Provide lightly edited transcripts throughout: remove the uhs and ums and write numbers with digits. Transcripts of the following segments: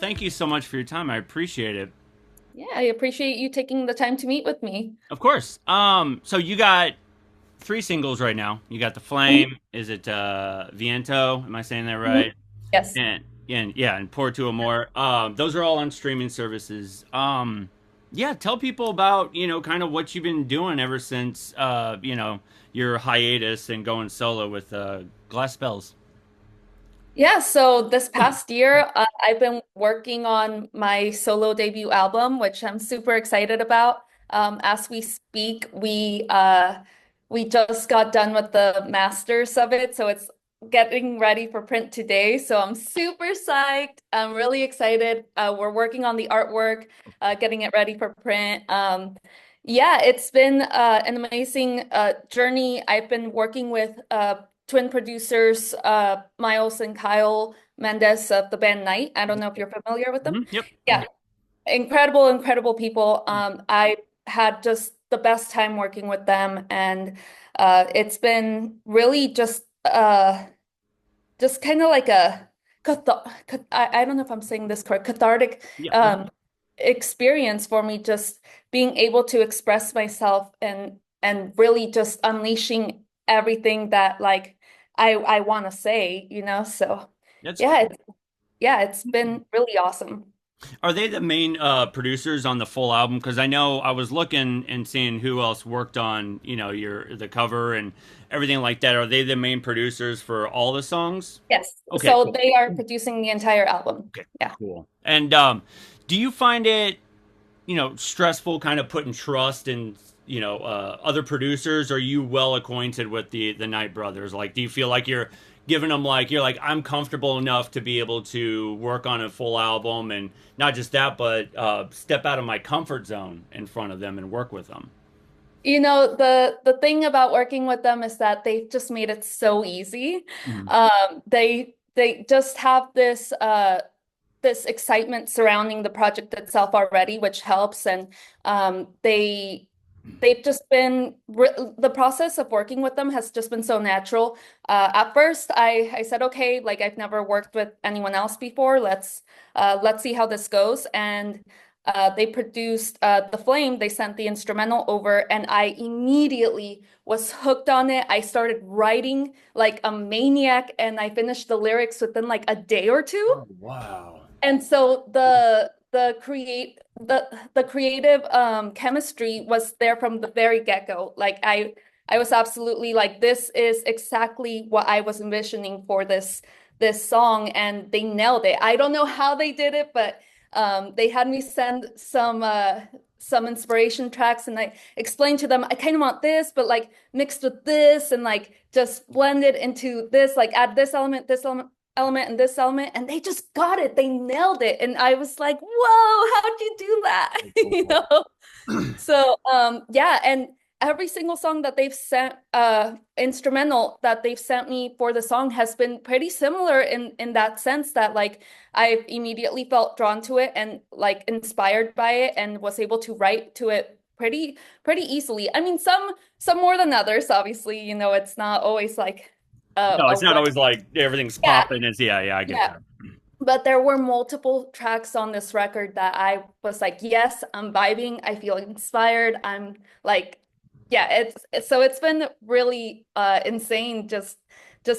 thank you so much for your time. I appreciate it. Yeah, I appreciate you taking the time to meet with me. Of course. So you got three singles right now. You got The Mhm, Flame. Is it Viento? Am I saying that mhm. right? Yes. And yeah, and Pour to Amor. Those are all on streaming services. Yeah, tell people about, kind of what you've been doing ever since your hiatus and going solo with Glass Spells. Yeah, so this past year, I've been working on my solo debut album, which I'm super excited about. As we speak, we just got done with the masters of it, so it's getting ready for print today. So I'm super psyched. I'm really excited. We're working on the artwork, getting it ready for print. Yeah, it's been an amazing journey. I've been working with twin producers, Miles and Kyle Mendes of the band Night. I don't know if you're familiar with them. Yep. Yeah, incredible, incredible people. I had just the best time working with them, and it's been really just kind of like a I don't know if I'm saying this correct, cathartic Yep. experience for me, just being able to express myself and really just unleashing everything that like I want to say, you know? So That's yeah, cool. yeah, it's been really awesome. Are they the main producers on the full album? Because I know I was looking and seeing who else worked on, the cover and everything like that. Are they the main producers for all the songs? Yes. Okay, So cool. they are producing the entire album. Okay, Yeah. cool. And do you find it, stressful, kind of putting trust in, other producers? Are you well acquainted with the Knight brothers? Like, do you feel like you're giving them like you're like I'm comfortable enough to be able to work on a full album, and not just that, but step out of my comfort zone in front of them and work with them? You know, the thing about working with them is that they've just made it so easy. Mhm. They just have this excitement surrounding the project itself already, which helps. And they've just been the process of working with them has just been so natural. At first, I said, okay, like I've never worked with anyone else before. Let's see how this goes. And they produced The Flame. They sent the instrumental over, and I immediately was hooked on it. I started writing like a maniac, and I finished the lyrics within like a day or two. Oh, wow. And so the creative chemistry was there from the very get-go. Like I was absolutely like, this is exactly what I was envisioning for this song, and they nailed it. I don't know how they did it, but they had me send some inspiration tracks, and I explained to them I kind of want this, but like mixed with this, and like just blend it into this, like add this element and this element, and they just got it. They nailed it. And I was like, whoa, how'd you do that? You Cool. know? So yeah, and every single song that they've sent instrumental that they've sent me for the song has been pretty similar in that sense, that like I've immediately felt drawn to it and like inspired by it and was able to write to it pretty easily. I mean, some more than others, obviously, you know, it's not always like No, a it's not one. always like everything's Yeah, popping. It's yeah, I get yeah. that. But there were multiple tracks on this record that I was like, yes, I'm vibing. I feel inspired. I'm like, yeah, so it's been really insane just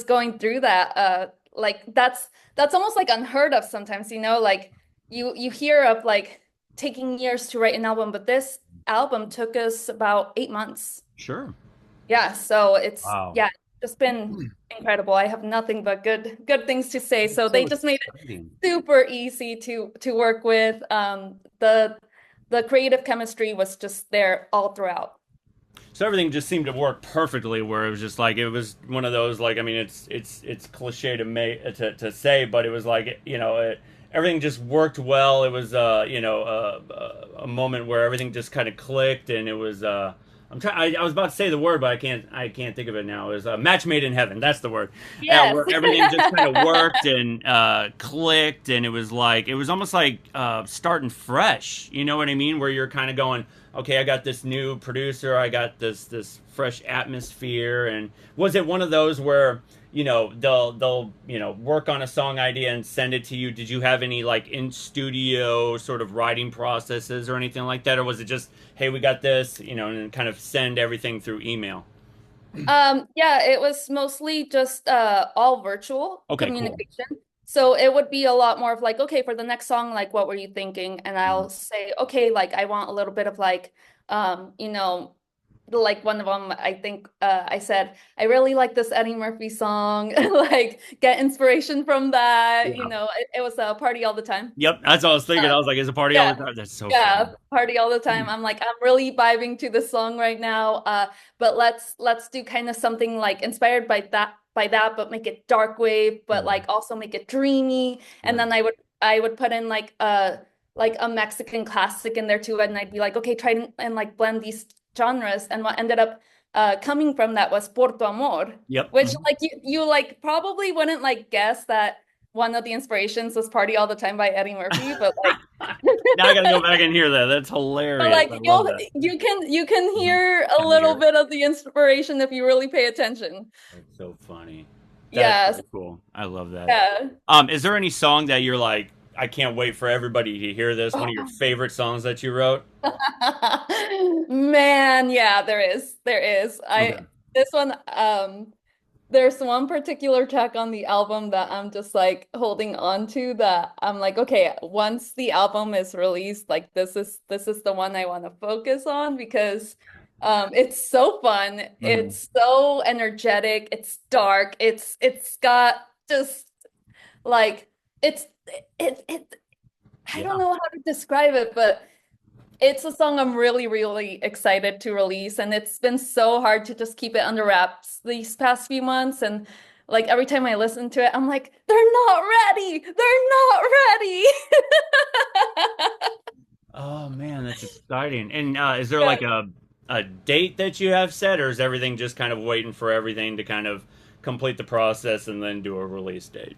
going through that. Like that's almost like unheard of sometimes, you know, like you hear of like taking years to write an album, but this album took us about 8 months. Sure. Yeah, so it's Wow. yeah, just been incredible. I have nothing but good things to say. So they So just made exciting. super easy to work with. The creative chemistry was just there all throughout. So everything just seemed to work perfectly. Where it was just like it was one of those like I mean it's cliche to say, but it was like everything just worked well. It was a moment where everything just kind of clicked, and it was I was about to say the word, but I can't think of it now. It was a match made in heaven. That's the word. Yes. Where everything just kind of worked and clicked, and it was like it was almost like starting fresh. You know what I mean? Where you're kind of going, okay, I got this new producer, I got this fresh atmosphere, and was it one of those where they'll work on a song idea and send it to you. Did you have any like in studio sort of writing processes or anything like that, or was it just, hey, we got this, and kind of send everything through email? Yeah, it was mostly just all virtual Okay, cool. communication. So it would be a lot more of like, okay, for the next song, like what were you thinking? And Mhm. I'll say, okay, like I want a little bit of like you know, like one of them, I think I said, I really like this Eddie Murphy song, like get inspiration from that. Yeah. It was a party all the time. Yep, that's what I was thinking. I was like, is a party all Yeah. the time? That's so Yeah, funny. party all the time. I'm like, I'm really vibing to the song right now. But let's do kind of something like inspired by that, but make it dark wave, but Mhm. like also make it dreamy. And Right. then I would put in like a Mexican classic in there too, and I'd be like, okay, try and like blend these genres. And what ended up coming from that was Por Tu Amor, Yep. which Mhm. like you like probably wouldn't like guess that one of the inspirations was Party All the Time by Eddie Murphy, but like Now I got to go back and hear that. That's but hilarious. I like love that. you can Mhm. hear a Can little hear it. bit of the inspiration if you really pay attention. That's so funny. That's Yes. so cool. I love that. Yeah. Is there any song that you're like, I can't wait for everybody to hear this? One of your Oh. favorite songs that you wrote? Man, yeah, there is. There is. Okay. I this one there's one particular track on the album that I'm just like holding on to that I'm like, okay, once the album is released, like this is the one I want to focus on because it's so fun, Mhm. it's so energetic, it's dark, it's got just like it I don't Yeah. know how to describe it, but it's a song I'm really, really excited to release, and it's been so hard to just keep it under wraps these past few months. And like every time I listen to it, I'm like, they're not ready. They're not ready. Oh man, that's exciting. And is there Yeah. like a date that you have set, or is everything just kind of waiting for everything to kind of complete the process and then do a release date?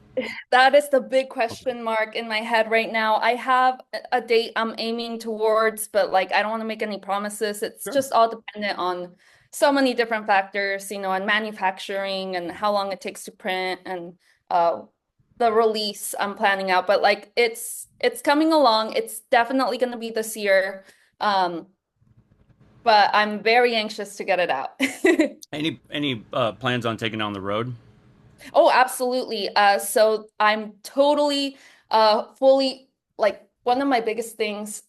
That is the big Okay. question mark in my head right now. I have a date I'm aiming towards, but like I don't want to make any promises. It's Sure. just all dependent on so many different factors, and manufacturing and how long it takes to print and uh the release I'm planning out. But like it's coming along. It's definitely going to be this year. Um, but I'm very anxious to get it out. Any plans on taking on the road? Oh, absolutely. So I'm totally, fully like one of my biggest things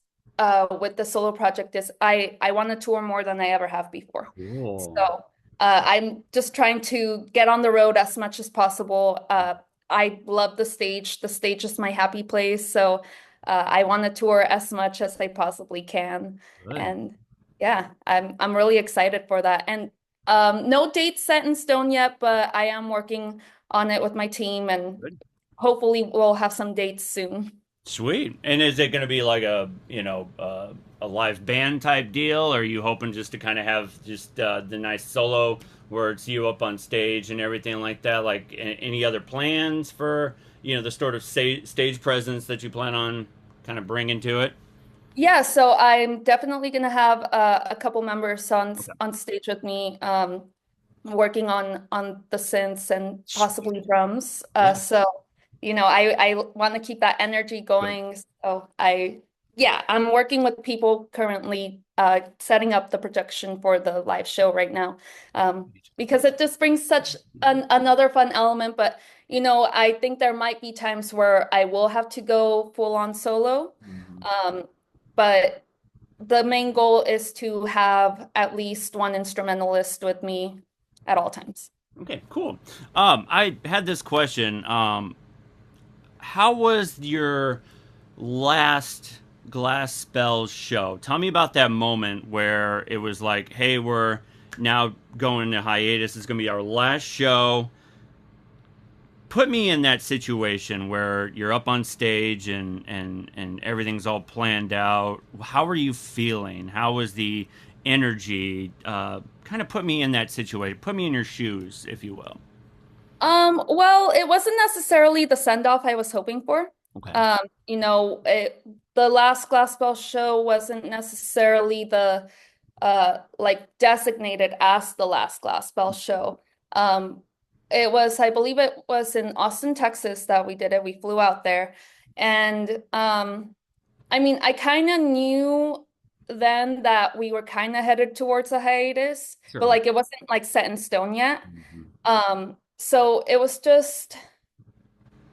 with the solo project is I want to tour more than I ever have before. Cool. So I'm just trying to get on the road as much as possible. I love the stage. The stage is my happy place. So I want to tour as much as I possibly can. Good. And yeah, I'm really excited for that. And no date set in stone yet, but I am working on it with my team, and Good. hopefully we'll have some dates soon. Sweet. And is it going to be like a live band type deal? Or are you hoping just to kind of have just the nice solo where it's you up on stage and everything like that? Like any other plans for, the sort of stage presence that you plan on kind of bringing to it? Yeah, so I'm definitely gonna have a couple members on Okay. on stage with me, working on the synths and Sweet. possibly drums. Yeah. So I want to keep that energy Good. going. So yeah, I'm working with people currently, setting up the production for the live show right now, because it just brings such another fun element. But I think there might be times where I will have to go full on solo. Mhm. Um, but the main goal is to have at least one instrumentalist with me at all times. Okay, cool. I had this question. How was your last Glass Spells show? Tell me about that moment where it was like, hey, we're now going to hiatus. It's going to be our last show. Put me in that situation where you're up on stage and everything's all planned out. How were you feeling? How was the energy? Kind of put me in that situation. Put me in your shoes, if you will. Well, it wasn't necessarily the send-off I was hoping for. Okay. Um, the last Glass Bell show wasn't necessarily the like designated as the last Glass Bell show. Um, it was, I believe it was in Austin, Texas that we did it. We flew out there. And I mean, I kind of knew then that we were kind of headed towards a hiatus, but Sure. like it wasn't like set in stone yet. Mhm. So it was just,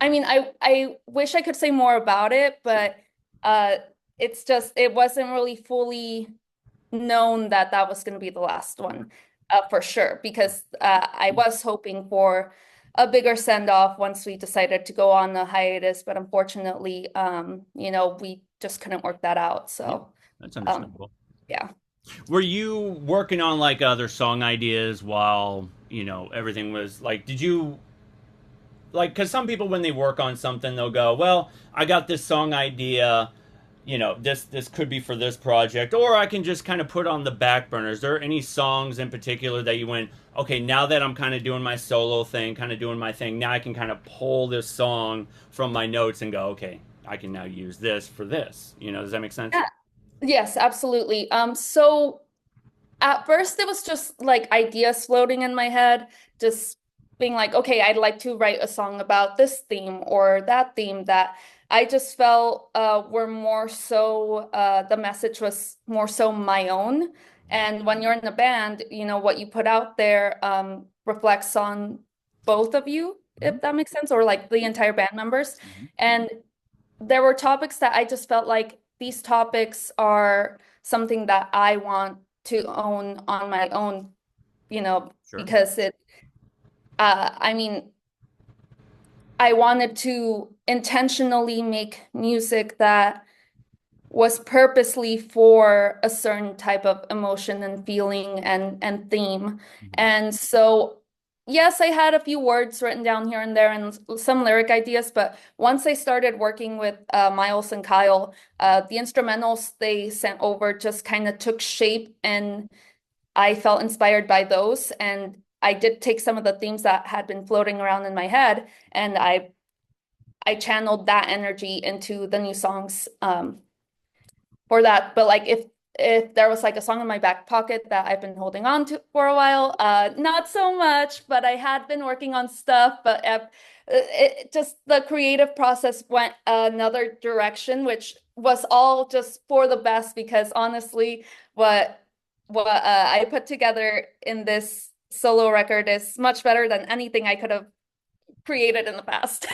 I mean, I wish I could say more about it, but uh it's just it wasn't really fully known that that was going to be the last one, for sure, because I was hoping for a bigger send off once we decided to go on the hiatus, but unfortunately, we just couldn't work that out. Yeah, So, that's um, understandable. yeah. Were you working on like other song ideas while, everything was like, did you like, because some people when they work on something, they'll go, well, I got this song idea, this could be for this project, or I can just kind of put on the back burner. Is there any songs in particular that you went, okay, now that I'm kind of doing my solo thing, kind of doing my thing, now I can kind of pull this song from my notes and go, okay, I can now use this for this. Does that make sense? Yeah. Yes, absolutely. So at first, it was just like ideas floating in my head, just being like, okay, I'd like to write a song about this theme or that theme that I just felt were more so, the message was more so my own. And when you're in a band, what you put out there reflects on both of you, Mm-hmm. if that makes sense, or like the entire band members. Mm-hmm. And there were topics that I just felt like these topics are something that I want to own on my own, Sure. because I mean, I wanted to intentionally make music that was purposely for a certain type of emotion and feeling and theme. Mm-hmm. And so, yes, I had a few words written down here and there and some lyric ideas, but once I started working with Miles and Kyle, the instrumentals they sent over just kind of took shape, and I felt inspired by those. And I did take some of the themes that had been floating around in my head, and I channeled that energy into the new songs. For that. But like if there was like a song in my back pocket that I've been holding on to for a while, not so much, but I had been working on stuff, but it just the creative process went another direction, which was all just for the best because honestly, what I put together in this solo record is much better than anything I could have created in the past.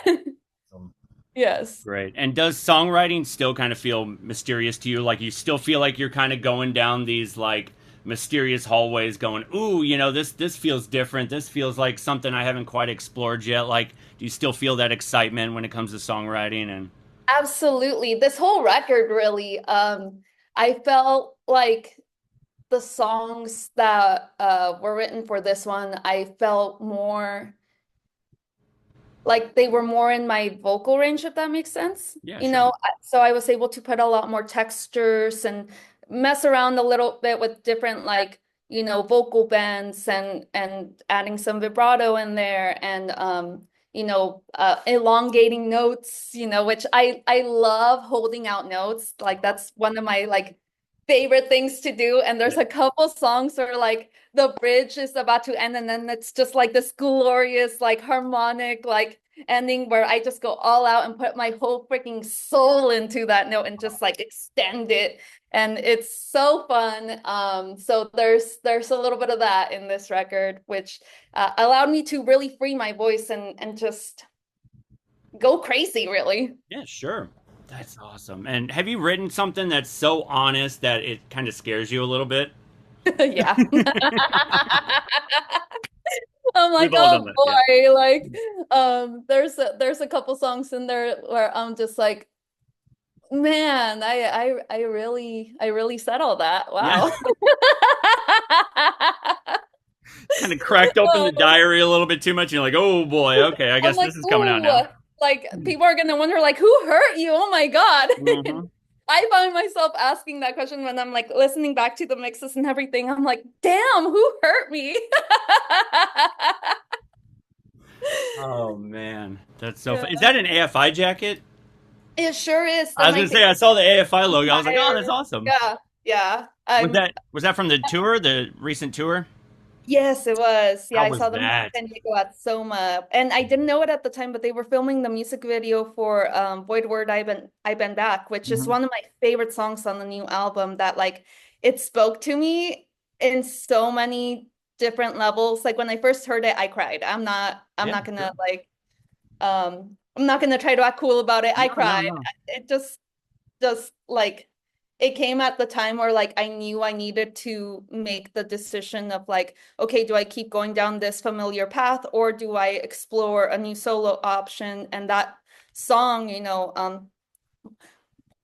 Yes. Great. And does songwriting still kind of feel mysterious to you? Like you still feel like you're kind of going down these like mysterious hallways going, "Ooh, this feels different. This feels like something I haven't quite explored yet." Like do you still feel that excitement when it comes to songwriting and Absolutely. This whole record really, I felt like the songs that were written for this one, I felt more like they were more in my vocal range, if that makes sense. yeah, sure. So I was able to put a lot more textures and mess around a little bit with different like, vocal bends and adding some vibrato in there and elongating notes, which I love holding out notes. Like that's one of my like favorite things to do. And there's Yeah. a couple songs where like the bridge is about to end and then it's just like this glorious like harmonic like ending where I just go all out and put my whole freaking soul into that note and just like extend it. And it's so fun. So there's a little bit of that in this record, which allowed me to really free my voice and just go crazy, really. Yeah, sure. That's awesome. And have you written something that's so honest that it kind of scares you a little bit? Yeah. I'm like, We've all done oh that. Yeah. boy, like there's a couple songs in there where I'm just like, man, I really said all that. Yeah. Wow. Kind of cracked open the diary a little bit too much. And you're like, oh boy, okay, I I'm guess like, this is coming out ooh, now. like people are gonna wonder like who hurt you? Oh my God. Mm-hmm. I find myself asking that question when I'm like listening back to the mixes and everything. I'm like, damn, who hurt me? Oh man, that's so Yeah. fun. Is that an AFI jacket? It sure is. I The was gonna say I saw the AFI logo. I was like, oh, that's 19 awesome. Yeah, yeah. Was that from the tour, the recent tour? Yes, it was. Yeah, How I was saw them in that? San Diego at Soma, and I didn't know it at the time, but they were filming the music video for "Void Word I've Been Back," which is Hmm. one of my favorite songs on the new album. That like it spoke to me in so many different levels. Like when I first heard it, I cried. I'm Yeah, not gonna sure. like I'm not gonna try to act cool about it. I No, no, cried. no. It just like it came at the time where like I knew I needed to make the decision of like, okay, do I keep going down this familiar path or do I explore a new solo option? And that song,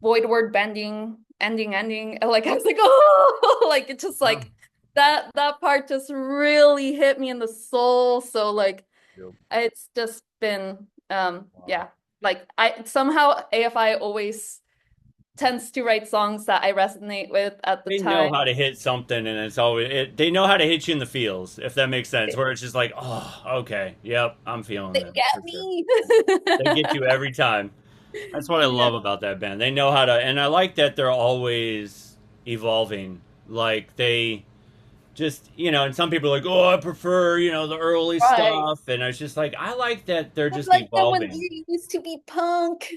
void word bending, ending, like I was like, oh, like it just Oh, like that part just really hit me in the soul. So like yep. it's just been Wow. yeah, like I somehow AFI always tends to write songs that I resonate with at the They know time. how to hit something, and it's always they know how to hit you in the feels, if that makes sense. Where it's just like, oh, okay, yep, I'm feeling They that get for sure. me. They get you every time. That's what I Yeah, love about that band. They know how to, and I like that they're always evolving. Like they just, and some people are like, oh, I prefer, the early right. stuff, and it's just like I like that they're I just like that when evolving. you used to be punk.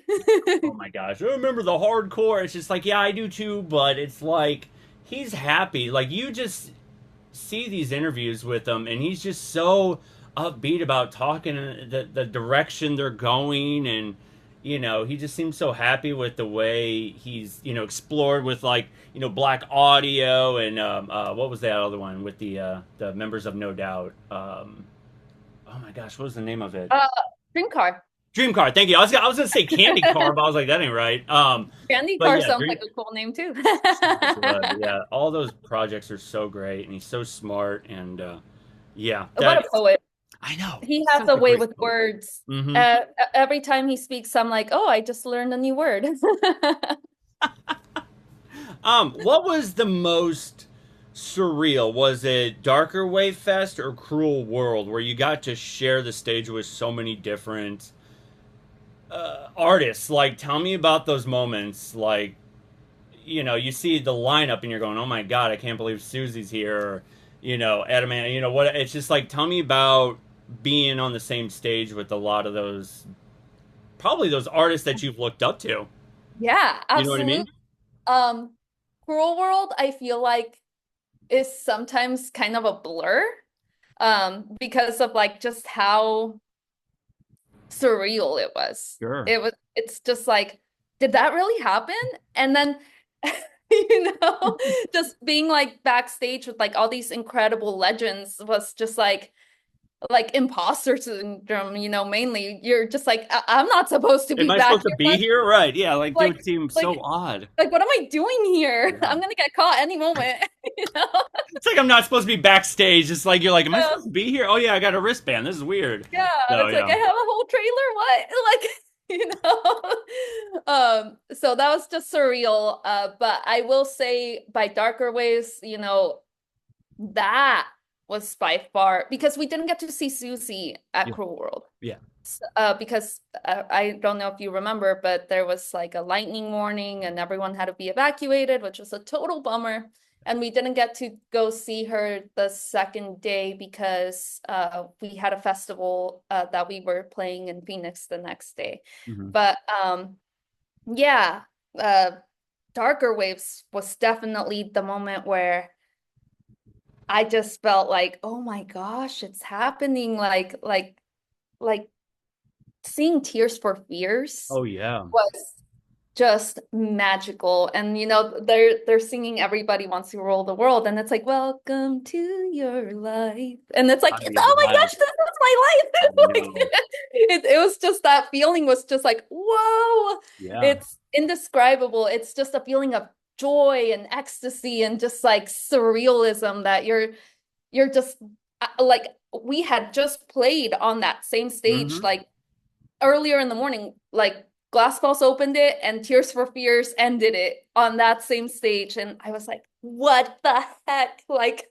Oh my gosh, I remember the hardcore. It's just like, yeah, I do too, but it's like he's happy. Like you just see these interviews with him, and he's just so upbeat about talking the direction they're going, and he just seems so happy with the way he's explored with like Black Audio and what was that other one with the members of No Doubt. Oh my gosh, what was the name of it? Uh, Dream Car. Dream Car. Thank you. I was gonna say Candy Car, but I was like that ain't right. Candy But Car yeah, sounds Dream. like a cool name too. So good. Yeah, all those projects are so great, and he's so smart, and yeah, What a poet. I know. He has Such a a way great with poet. words. Hmm. Every time he speaks, I'm like, oh, I just learned a new word. What was the most surreal? Was it Darker Wave Fest or Cruel World, where you got to share the stage with so many different artists? Like, tell me about those moments. Like, you see the lineup and you're going, "Oh my God, I can't believe Susie's here." Or, Adam, what? It's just like, tell me about being on the same stage with a lot of those, probably those artists that you've looked up to. Yeah, You know what I mean? absolutely. Um, Cruel World, I feel like is sometimes kind of a blur, because of like just how surreal it was. Sure. It's just like, did that really happen? And then, just being like backstage with like all these incredible legends was just like imposter syndrome, mainly. You're just like, I'm not supposed to Am be I back supposed to here. be here? Right. Yeah. Like, it Like, would seem so like, odd. like, what am I doing here? Yeah. I'm gonna get caught any moment, you know? It's like I'm not supposed to be backstage. It's like you're like, am I Uh, supposed to be here? Oh yeah, I got a wristband. This is weird. Yeah, So it's like yeah. I have a whole trailer. What? Like, so that was just surreal. But I will say by Darker Waves, that was by far because we didn't get to see Susie at Yeah. Cruel World. Yeah. Because I don't know if you remember, but there was like a lightning warning and everyone had to be evacuated, which was a total bummer. And we didn't get to go see her the second day because we had a festival that we were playing in Phoenix the next day. Hmm. But yeah, Darker Waves was definitely the moment where I just felt like, oh my gosh, it's happening. Like seeing Tears for Fears Oh yeah. was just magical. And they're singing Everybody Wants to Rule the World, and it's like, welcome to your life. And it's like, I oh my life. gosh, this is my I life. Like know. it was just that feeling was just like, whoa, Yeah. it's indescribable. It's just a feeling of joy and ecstasy and just like surrealism that you're just like we had just played on that same stage Hmm. like earlier in the morning, like Glass Falls opened it and Tears for Fears ended it on that same stage. And I was like, what the heck? Like,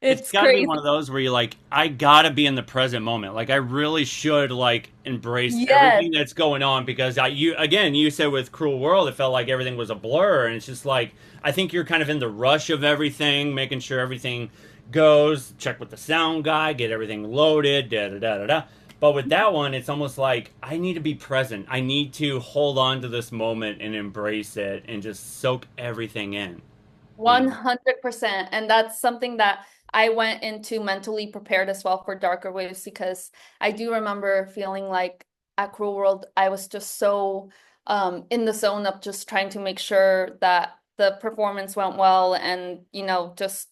It's it's got to be crazy. one of those where you're like, I gotta be in the present moment. Like, I really should like embrace Yes. everything that's going on because you said with Cruel World, it felt like everything was a blur, and it's just like I think you're kind of in the rush of everything, making sure everything goes, check with the sound guy, get everything loaded, da da da da da. But with that one, it's almost like I need to be present. I need to hold on to this moment and embrace it and just soak everything in. You know? 100%. And that's something that I went into mentally prepared as well for darker waves because I do remember feeling like at Cruel World, I was just so in the zone of just trying to make sure that the performance went well and, just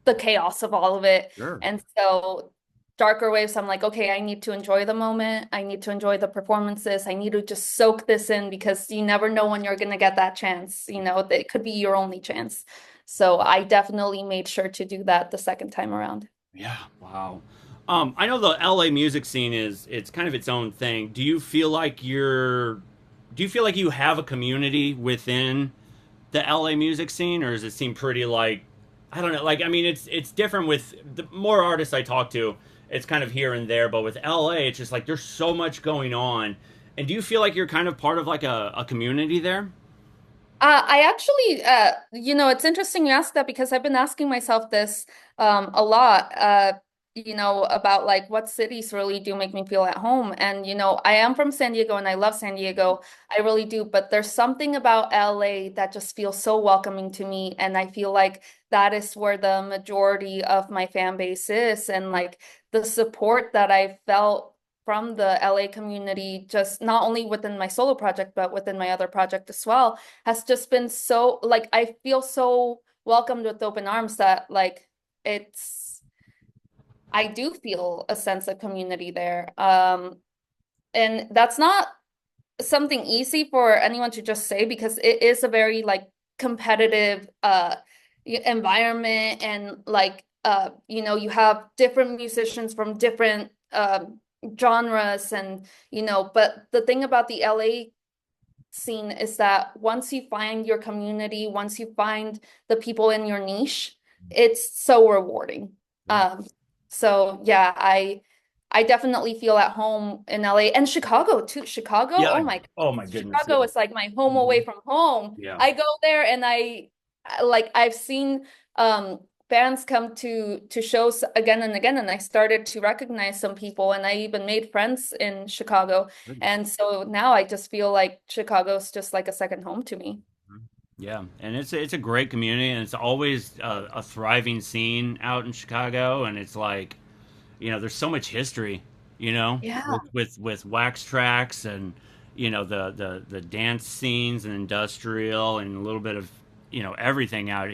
the chaos of all of it. Sure. And so darker waves, I'm like, okay, I need to enjoy the moment. I need to enjoy the performances. I need to just soak this in because you never know when you're going to get that chance. It could be your only chance. So I definitely made sure to do that the second time around. Yeah. Wow. I know the LA music scene it's kind of its own thing. Do you feel like you have a community within the LA music scene, or does it seem pretty like I don't know, like I mean it's different with the more artists I talk to, it's kind of here and there, but with LA it's just like there's so much going on. And do you feel like you're kind of part of like a community there? I actually, it's interesting you ask that because I've been asking myself this a lot, about like what cities really do make me feel at home. And, I am from San Diego and I love San Diego. I really do. But there's something about LA that just feels so welcoming to me. And I feel like that is where the majority of my fan base is. And like the support that I felt from the LA community, just not only within my solo project, but within my other project as well, has just been so like I feel so welcomed with open arms that like it's I do feel a sense of community there. And that's not something easy for anyone to just say because it is a very like competitive environment and like you have different musicians from different genres and but the thing about the LA scene is that once you find your community, once you find the people in your niche, it's so rewarding. So yeah, I definitely feel at home in LA and Chicago too. Chicago, Yeah. oh my Oh goodness. my goodness. Chicago is like my home away from home. Yeah. I go there and I've seen bands come to shows again and again and I started to recognize some people and I even made friends in Chicago. And so now I just feel like Chicago's just like a second home to me. Yeah, and it's a great community, and it's always a thriving scene out in Chicago, and it's like, there's so much history, Yeah. with wax tracks and the dance scenes and industrial and a little bit of everything out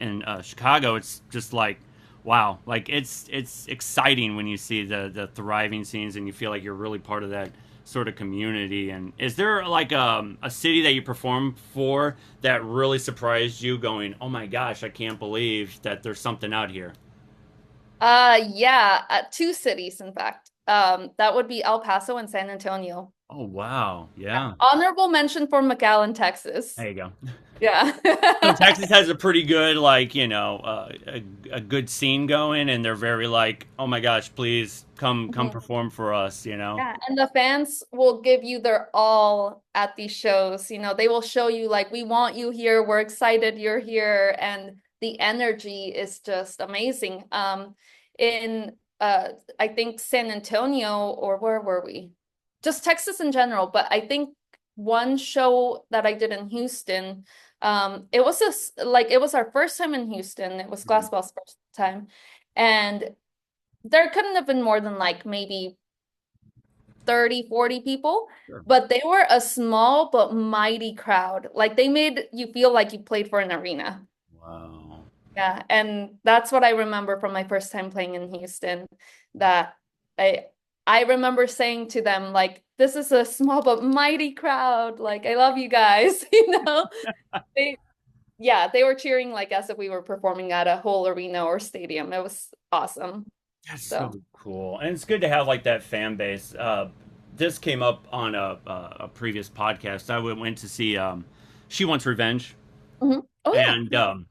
in Chicago. It's just like wow, like it's exciting when you see the thriving scenes and you feel like you're really part of that sort of community. And is there like a city that you performed for that really surprised you, going, oh my gosh, I can't believe that there's something out here? Yeah, two cities, in fact. That would be El Paso and San Antonio. Oh wow, yeah. Honorable mention for McAllen, Texas. There you go. Yeah. So Texas has a pretty good, like, a good scene going, and they're very like, oh my gosh, please come Mhm. perform for us. Yeah, and the fans will give you their all at these shows. They will show you like, we want you here, we're excited you're here, and the energy is just amazing. In I think San Antonio, or where were we? Just Texas in general, but I think one show that I did in Houston, it was our first time in Houston. It was Mhm. Glassbell's first time, and there couldn't have been more than like maybe 30, 40 people, Sure. but they were a small but mighty crowd. Like they made you feel like you played for an arena. Wow. Yeah, and that's what I remember from my first time playing in Houston, that I I remember saying to them like, this is a small but mighty crowd. Like I love you guys, They yeah, they were cheering like as if we were performing at a whole arena or stadium. It was awesome. That's so So, cool, and it's good to have like that fan base. This came up on a previous podcast. Went to see She Wants Revenge, mhm. Oh yeah. and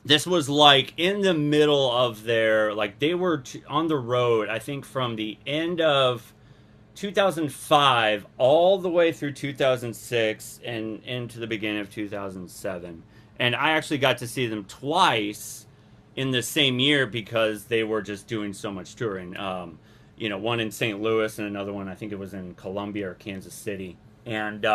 this was like in the middle of their like they were on the road. I think from the end of 2005 all the way through 2006 and into the beginning of 2007. And I actually got to see them twice in the same year because they were just doing so much touring. One in St. Louis and another one, I think it was in Columbia or Kansas City. And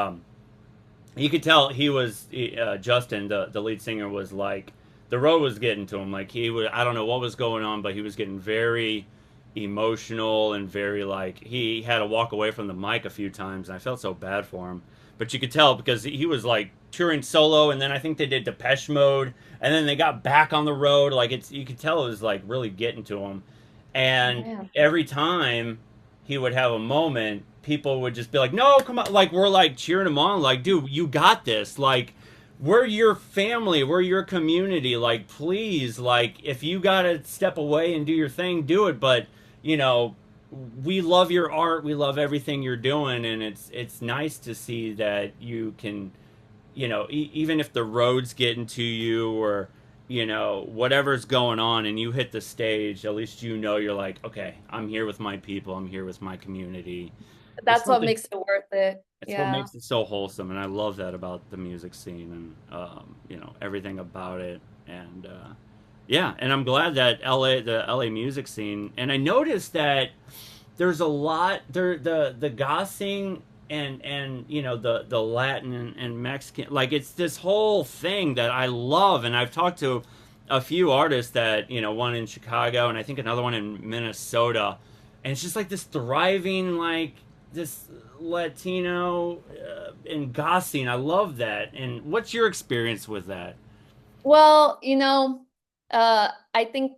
you could tell Justin, the lead singer, was like, the road was getting to him. Like he would, I don't know what was going on, but he was getting very emotional and very like he had to walk away from the mic a few times, and I felt so bad for him. But you could tell because he was like touring solo, and then I think they did Depeche Mode, and then they got back on the road. Like you could tell it was like really getting to him, and Man. every time he would have a moment, people would just be like, "No, come on!" Like we're like cheering him on, like, "Dude, you got this!" Like we're your family, we're your community. Like please, like if you gotta step away and do your thing, do it. But you know, we love your art, we love everything you're doing, and it's nice to see that you can, even if the road's getting to you or whatever's going on and you hit the stage, at least you're like, okay, I'm here with my people, I'm here with my community. It's That's what something. makes it worth it. It's what Yeah. makes it so wholesome, and I love that about the music scene and everything about it. And yeah, and I'm glad that the LA music scene, and I noticed that there's a lot there the gossing and the Latin and Mexican, like it's this whole thing that I love, and I've talked to a few artists that one in Chicago and I think another one in Minnesota, and it's just like this thriving like this Latino and gossing. I love that. And what's your experience with that? Well, I think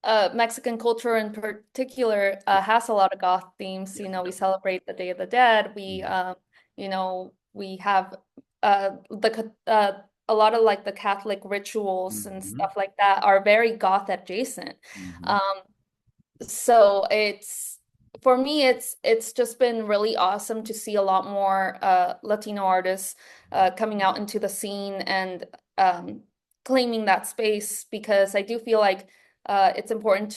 Mexican culture in particular has a lot of goth themes. Yes, We celebrate the Day of the Dead. We have a lot of like the Catholic rituals and mm-hmm. stuff like that are very goth adjacent. Mm-hmm. Um, so for me, it's just been really awesome to see a lot more Latino artists coming out into the scene and um, claiming that space because I do feel like it's important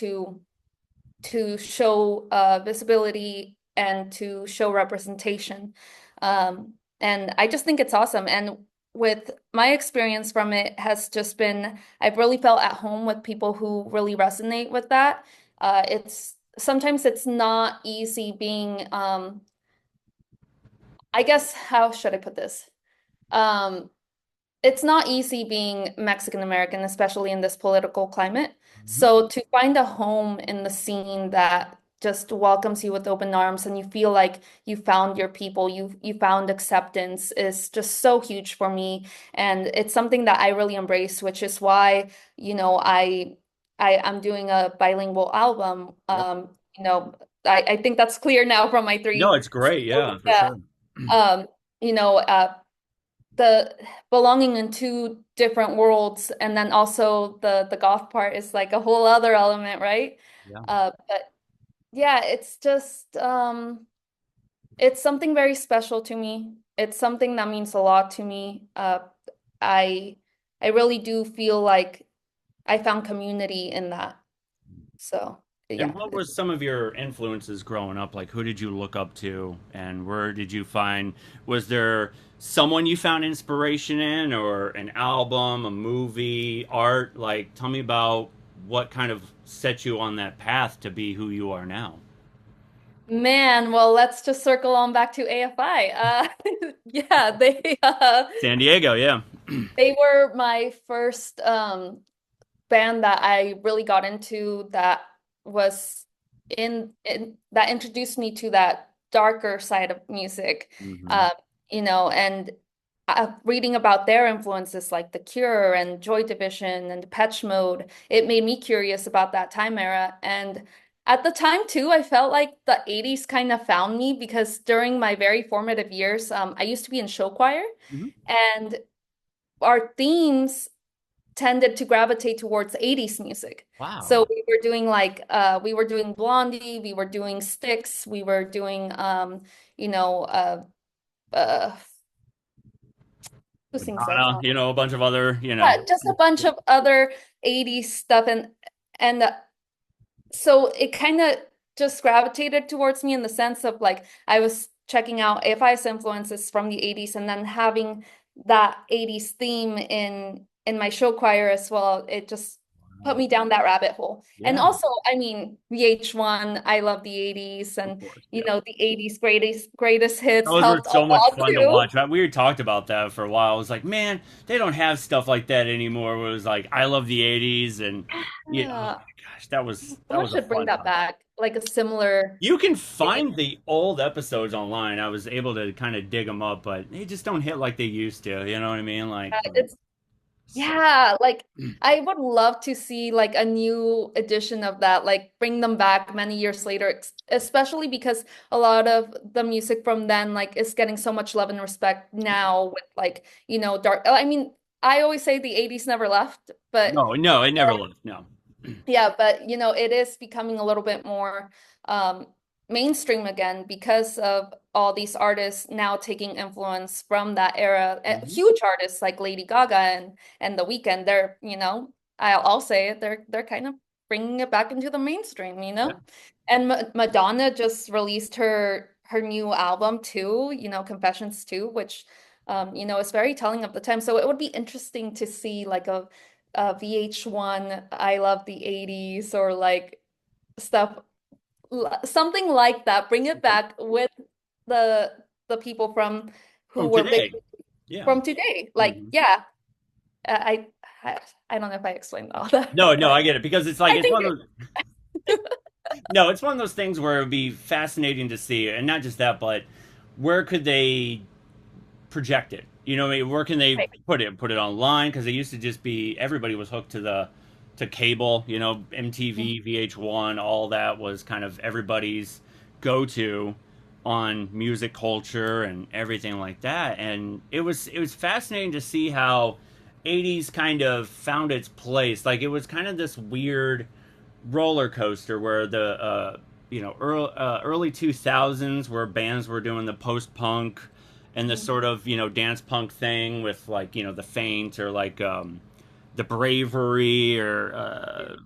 to show visibility and to show representation. And I just think it's awesome. And with my experience from it has just been, I've really felt at home with people who really resonate with that. It's sometimes it's not easy being, I guess, how should I put this? Um, it's not easy being Mexican American, especially in this political climate. Mm-hmm. So to find a home in the scene that just welcomes you with open arms and you feel like you found your people, you found acceptance is just so huge for me. And it's something that I really embrace, which is why, I'm doing a bilingual album. Yep. I think that's clear now from my No, three. it's great. Yeah, for Yeah. sure. Um, you know, uh, the belonging in two different worlds, and then also the goth part is like a whole other element, right? Yeah. But yeah, it's just it's something very special to me. It's something that means a lot to me. I I really do feel like I found community in that. So And yeah. what was some of your influences growing up? Like, who did you look up to, and where did you find? Was there someone you found inspiration in, or an album, a movie, art? Like, tell me about what kind of set you on that path to be who you are now. Man, well, let's just circle on back to AFI. Yeah, San Diego, yeah. they were my first band that I really got into that was that introduced me to that darker side of music. Hmm. Um, and reading about their influences like The Cure and Joy Division and Depeche Mode, it made me curious about that time era. And at the time too, I felt like the 80s kind of found me because during my very formative years, I used to be in show choir Hmm. and our themes tended to gravitate towards 80s music. So Wow. we were doing Blondie, we were doing Styx, we were doing you know, uh uh who sings that Madonna, song? a bunch of other, Yeah, just a bunch of other 80s stuff and so it kind of just gravitated towards me in the sense of like I was checking out AFI's influences from the 80s and then having that 80s theme in my show choir as well. It just put me down that rabbit hole. And Yeah, also, I mean, VH1, I love the 80s, of and course. you Yeah. know, the 80s greatest hits Those were helped a so much lot fun to too. watch. We talked about that for a while. I was like, man, they don't have stuff like that anymore. It was like, I love the '80s, and yeah, oh Yeah. my gosh, that was Someone a should bring fun that one. back, like a similar You can thing. find the old episodes online. I was able to kind of dig them up, but they just don't hit like they used to. You know what I mean? Like, It's so, Yeah, like I would love to see like a new edition of that, like bring them back many years later, especially because a lot of the music from then like is getting so much love and respect now with like, you know, dark. I mean, I always say the 80s never left, but no, no, it never left. No. yeah, but you know, it is becoming a little bit more um, mainstream again because of all these artists now taking influence from that era. Mhm. Huge artists like Lady Gaga and The Weeknd, they're, you know, I'll say it, they're kind of bringing it back into the mainstream, you Yeah. know. And Ma Madonna just released her new album too, you know, Confessions too, which you know, is very telling of the time. So it would be interesting to see like a VH1, I love the 80s or like stuff, something like that. Bring it back with the the people from who From were big today. Yeah. from today. Like, Mhm. yeah, I I, I don't know if I explained all that, No, no, but I get it because it's like I it's think one of those. No, it's one of those things where it would be fascinating to see, and not just that, but where could they project it? You know, where can they right. put it? Put it online because it used to just be everybody was hooked to the to cable. You know, MTV, VH1, all that was kind of everybody's go to on music culture and everything like that. And it was fascinating to see how '80s kind of found its place. Like it was kind of this weird roller coaster where the you know early 2000s where bands were doing the post punk and the Mhm. sort of you know dance punk thing with like you know the Faint or like the Bravery or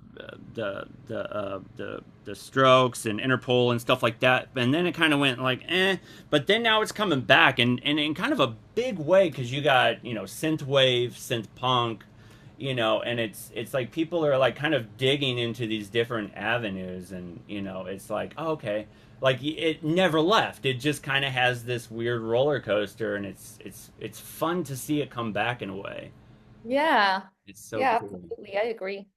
the Strokes and Interpol and stuff like that, and then it kind of went like but then now it's coming back and in kind of a big way because you got you know synth wave, synth punk, you know, and it's like people are like kind of digging into these different avenues, and you know, it's like oh, okay, like it never left. It just kind of has this weird roller coaster, and it's fun to see it come back in a way. Yeah. It's so Yeah, cool. absolutely. I agree.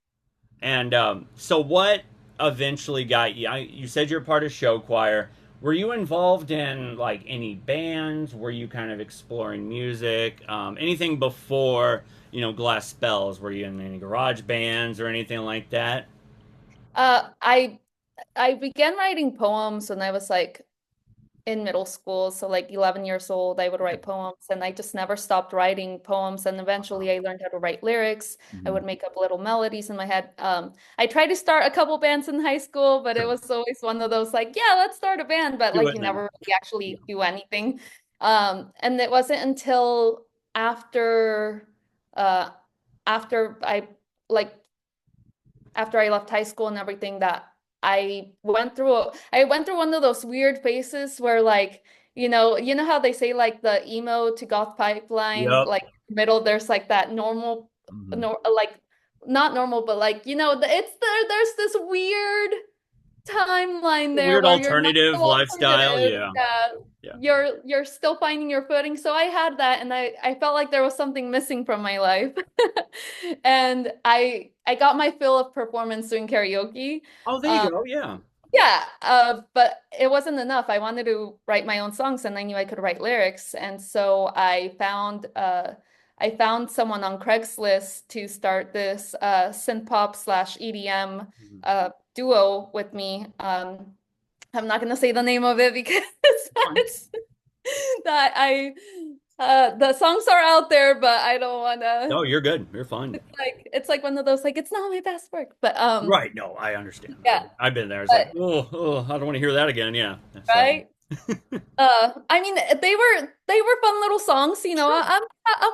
And so, what eventually got you? You said you're part of show choir. Were you involved in like any bands? Were you kind of exploring music? Anything before you know Glass Spells? Were you in any garage bands or anything like that? Uh, I I began writing poems when I was like in middle school, so like 11 years old, I would Okay. write poems and I just never stopped writing poems. And Uh-huh. eventually I learned how to write lyrics. I Mhm. would make up little melodies in my head. I tried to start a couple bands in high school, but it Sure. was always one of those like, yeah, let's start a band, but Do like it you then. never really Yeah. actually do anything. And it wasn't until after uh after like after I left high school and everything that I went through one of those weird phases where like you know how they say like the emo to goth pipeline Yep. like middle there's like that normal Mhm. no like not normal but like you know it's there's this weird timeline there Weird where you're not so alternative lifestyle. alternative. Yeah. Yeah, Yeah. you're still finding your footing. So I had that, and I felt like there was something missing from my life, and I got my fill of performance doing karaoke. Oh, there you Um, go. Yeah. yeah, but it wasn't enough. I wanted to write my own songs, and I knew I could write lyrics, and so I found someone on Craigslist to start this synthpop slash EDM Mhm. duo with me. I'm not gonna say the name of it because Fine. it's that I the songs are out there, but I don't wanna. No, you're good. You're fine. It's like one of those like it's not my best work, but Right. No, I understand. yeah, I've been there. It's like, but oh, I don't want to hear that again. Yeah. So, right. I mean, they were fun little songs, you know. sure. I'm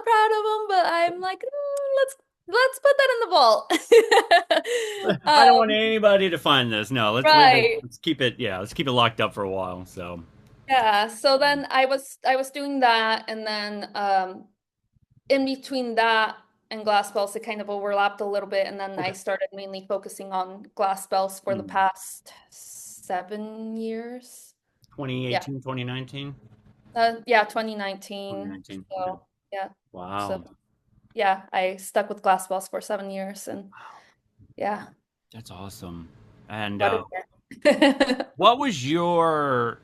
proud of them, but I'm like, let's put that in the vault. I don't want anybody to find this. No, Right. let's keep it. Yeah, let's keep it locked up for a while. So, Yeah. So then I was doing that, and then in between that. and glass bells, it kind of overlapped a little bit, and then I Okay. started mainly focusing on glass bells for the Mm. past 7 years. Yeah. 2018, 2019? Yeah, 2019. 2019. Okay. So yeah. So Wow. yeah, I stuck with glass bells for 7 years, and Wow. yeah, That's awesome. And got it there. what was your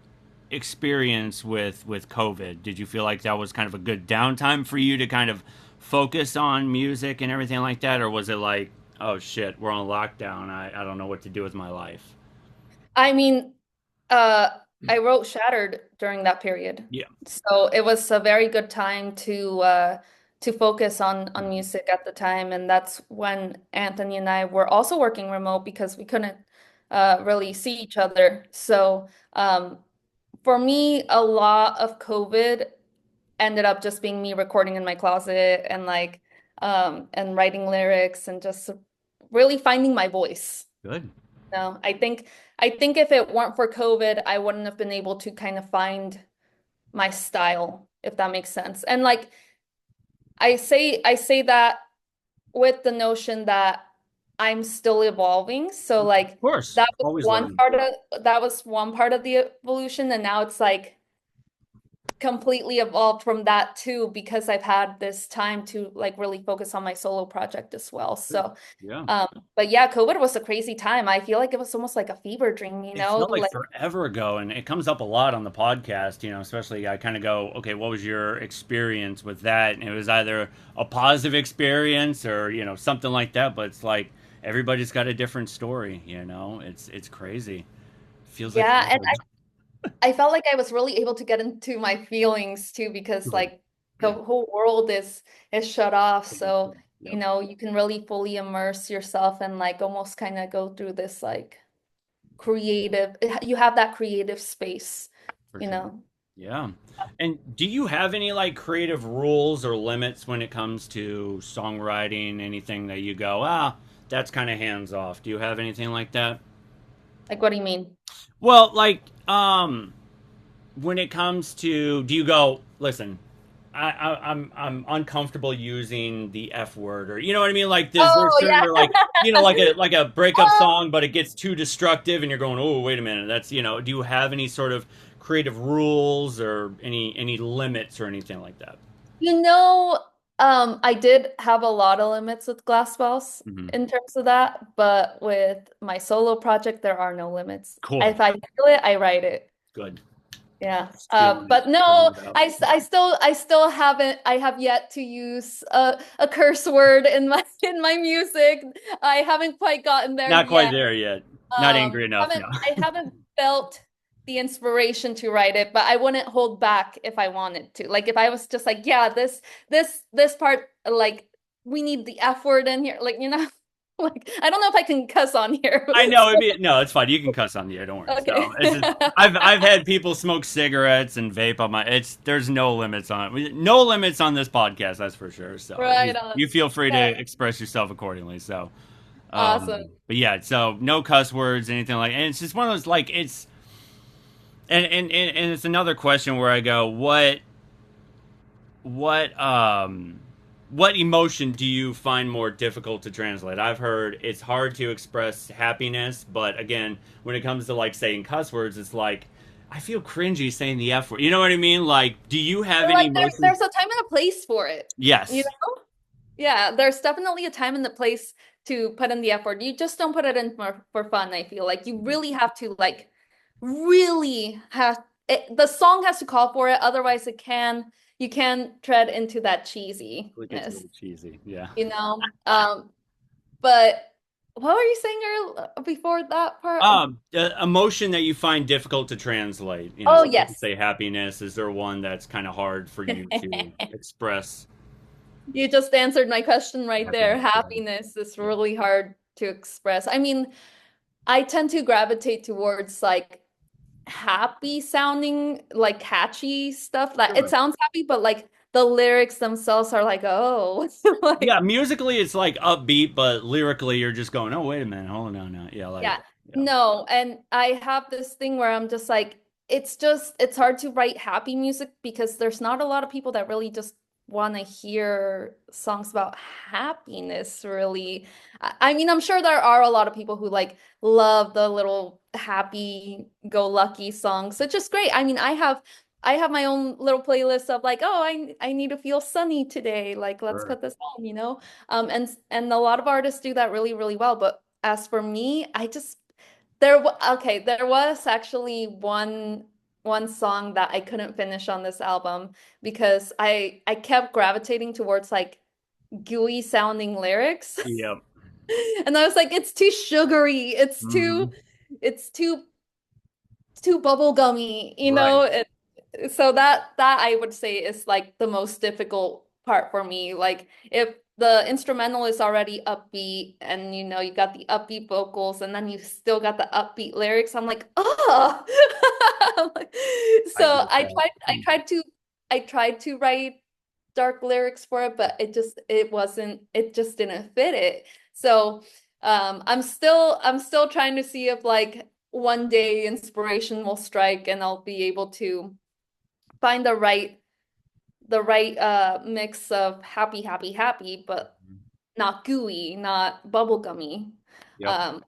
experience with COVID? Did you feel like that was kind of a good downtime for you to kind of focus on music and everything like that? Or was it like, oh shit, we're on lockdown. I don't know what to do with my life? I mean, uh, I wrote Shattered during that period. Yeah. So it was a very good time to focus on music at the time. And that's when Anthony and I were also working remote because we couldn't really see each other. So for me, a lot of COVID ended up just being me recording in my closet and like and writing lyrics and just really finding my voice. Good. No, I think if it weren't for COVID, I wouldn't have been able to kind of find my style, if that makes sense. And like I say that with the notion that I'm still evolving. So like Of course. that was Always one learning. part of that was one part of the evolution, and now it's like completely evolved from that too because I've had this time to like really focus on my solo project as well. Good. So Yeah. but yeah, COVID was a crazy time. I feel like it was almost like a fever dream, It felt like like forever ago, and it comes up a lot on the podcast, especially I kind of go, okay, what was your experience with that? And it was either a positive experience or, something like that, but it's like everybody's got a different story. It's crazy. Feels like yeah, and forever. I felt like I was really able to get into my feelings too because Good. like the whole world is shut off. So, Yep, you can really fully immerse yourself and like almost kind of go through this like creative, you have that creative space, for you sure. know. Yeah. And do you have any like creative rules or limits when it comes to songwriting, anything that you go, that's kind of hands off? Do you have anything like that? Like, what do you mean? Well, like, when it comes to, do you go, listen, I'm uncomfortable using the F word, or you know what I mean? Like, there's Oh certain yeah. where like, like a breakup song, but it gets too destructive, and you're going, oh, wait a minute, that's do you have any sort of creative rules or any limits or anything like that? You know, I did have a lot of limits with glass balls Hmm. in terms of that, but with my solo project, there are no limits. Cool, If I feel it, I write it. good. Yeah. Just feeling it, But no, feeling it out. I still haven't, I have yet to use a curse word in my in my music. I haven't quite gotten there Not quite yet. there yet. Not angry enough. Haven't No. I haven't felt the inspiration to write it, but I wouldn't hold back if I wanted to. Like if I was just like, yeah, this part, like we need the F word in here, like like I don't know if I can cuss on here. I know it'd be no, it's fine. You can cuss on the air. Don't worry. Okay. So it's just, I've had people smoke cigarettes and vape on my. There's no limits on it. No limits on this podcast. That's for sure. So Right on. you feel free to Yeah. express yourself accordingly. So, Awesome. but yeah, so no cuss words, anything like. And it's just one of those like it's. And it's another question where I go, what what emotion do you find more difficult to translate? I've heard it's hard to express happiness, but again, when it comes to like saying cuss words, it's like I feel cringy saying the F word. You know what I mean? Like, do you have Or any like emotions? there's a time and a place for it. You Yes. know? Yeah, there's definitely a time and the place to put in the effort. You just don't put it in for fun, I feel. Like you really have to like really have the song has to call for it, otherwise you can tread into that It gets a cheesiness, little cheesy. Yeah. you know? But what were you saying earlier before that part? Emotion that you find difficult to translate. Oh, Some people yes. say happiness. Is there one that's kind of hard for you to express? You just answered my question right there. Happiness. Yeah. Happiness is Yeah. really hard to express. I mean, I tend to gravitate towards like happy sounding, like catchy stuff. Like it Sure. sounds happy, but like the lyrics themselves are like, oh, Yeah, like musically it's like upbeat, but lyrically you're just going, "Oh, wait a minute, hold on now." Yeah, like yeah. yeah, No, and I have this thing where I'm just like, it's hard to write happy music because there's not a lot of people that really just want to hear songs about happiness, really. I mean, I'm sure there are a lot of people who like love the little happy-go-lucky songs, which is great. I mean, I have my own little playlist of like, oh, I need to feel sunny today. Like, let's Sure. put this on, you know? And a lot of artists do that really, really well. But as for me, I just okay, there was actually one song that I couldn't finish on this album because I kept gravitating towards like gooey sounding lyrics. Yep. And I was like, it's too sugary. Hmm. It's too bubblegummy, you Right. know? So that I would say is like the most difficult part for me. Like if the instrumental is already upbeat and you know you got the upbeat vocals and then you still got the upbeat lyrics, I'm like, oh. I So get I that. tried I tried to I tried to write dark lyrics for it, but it just didn't fit it. So I'm still trying to see if like one day inspiration will strike and I'll be able to find the right mix of happy, happy, happy, but not gooey, not bubblegummy. Yep. Um,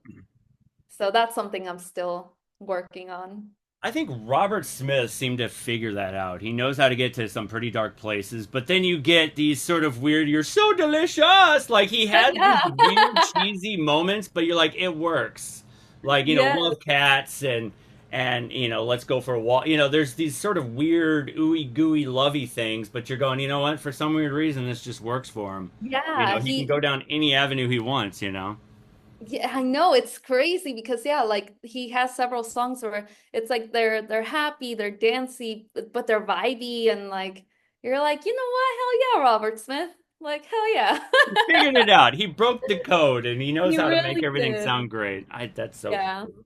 so that's something I'm still working on. I think Robert Smith seemed to figure that out. He knows how to get to some pretty dark places, but then you get these sort of weird, you're so delicious. Like he has these Yeah. weird, cheesy moments, but you're like, it works. Like, Yeah. love cats and let's go for a walk. There's these sort of weird, ooey gooey, lovey things, but you're going, you know what? For some weird reason, this just works for him. Yeah, He can go down any avenue he wants. yeah, I know it's crazy because yeah, like he has several songs where it's like they're happy, they're dancey, but they're vibey and like you're like, you know what? Hell yeah, Robert Smith. Like hell yeah. He figured it out. He broke the code and he knows He how to make really everything did. sound great. That's so Yeah. cool.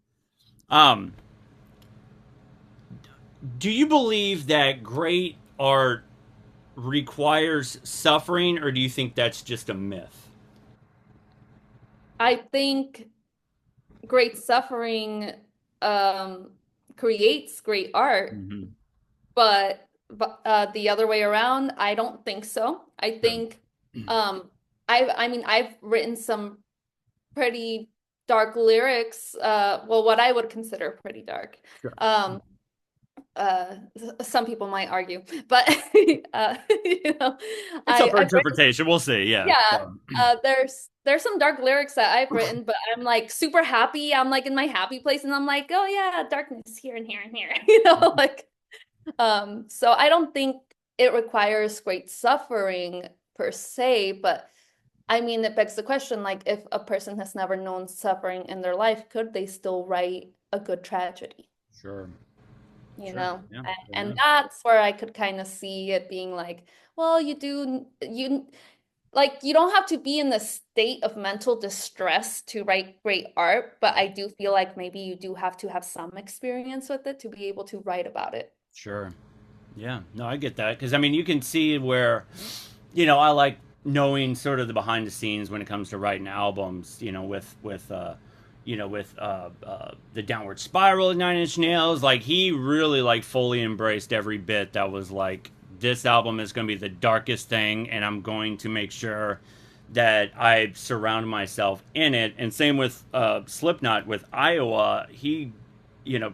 Um, do you believe that great art requires suffering, or do you think that's just a myth? I think great suffering um creates great art, Hmm. but the other way around, I don't think so. I Sure. think I mean I've written some pretty dark lyrics, well what I would consider pretty dark. Sure. Um uh some people might argue, but you know, It's up for I've written interpretation. We'll see. Yeah. yeah, So, there's some dark lyrics that I've written, but I'm like super happy. I'm like in my happy place and I'm like, oh yeah, darkness here and here and here, you know, like so I don't think it requires great suffering per se, but I mean it begs the question, like if a person has never known suffering in their life, could they still write a good tragedy? sure. You Sure. know, Yeah. and Yeah. that's where I could kind of see it being like, well, you like you don't have to be in the state of mental distress to write great art, but I do feel like maybe you do have to have some experience with it to be able to write about it. Sure. Yeah. No, I get that. Because, I mean, you can see where, I like knowing sort of the behind the scenes when it comes to writing albums, with the Downward Spiral of Nine Inch Nails. Like, he really, like, fully embraced every bit that was like, this album is going to be the darkest thing, and I'm going to make sure that I surround myself in it. And same with Slipknot with Iowa. He, you know,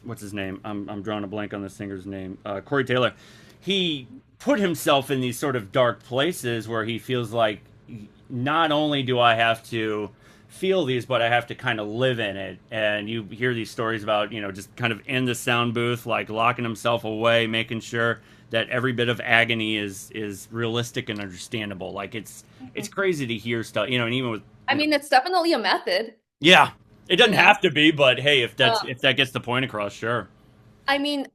what's his name? I'm drawing a blank on the singer's name. Corey Taylor. He put himself in these sort of dark places where he feels like not only do I have to feel these, but I have to kind of live in it. And you hear these stories about, just kind of in the sound booth, like locking himself away, making sure that every bit of agony is realistic and understandable. Like it's Mhm. crazy to hear stuff, and even with I mean, it's definitely a method, yeah, it you doesn't know. have to be, but hey, if Uh, that gets the point across, sure. I mean,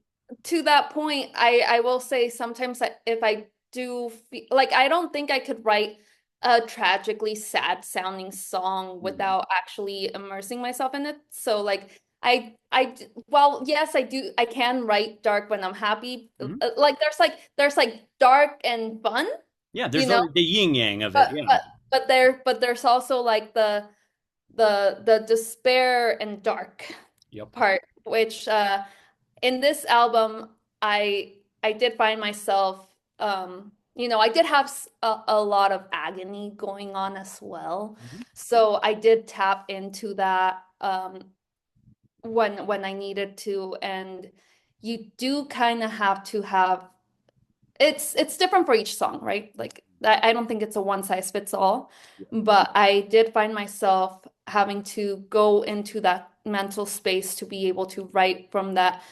to that point, I will say sometimes if I do feel like I don't think I could write a tragically sad sounding song Mm-hmm. without actually immersing myself in it. So like well, yes, I can write dark when I'm happy. Mm-hmm. Like there's like dark and fun, Yeah, there's you know, the yin yang of it. but Yeah. but but there's also like the despair and dark Yep. part, which in this album, I did find myself. I did have a lot of agony going on as well. Mhm. So I did tap into that when I needed to. And you do kind of have to have it's different for each song, right? Like I don't think it's a one size fits all, but I did find myself having to go into that mental space to be able to write from that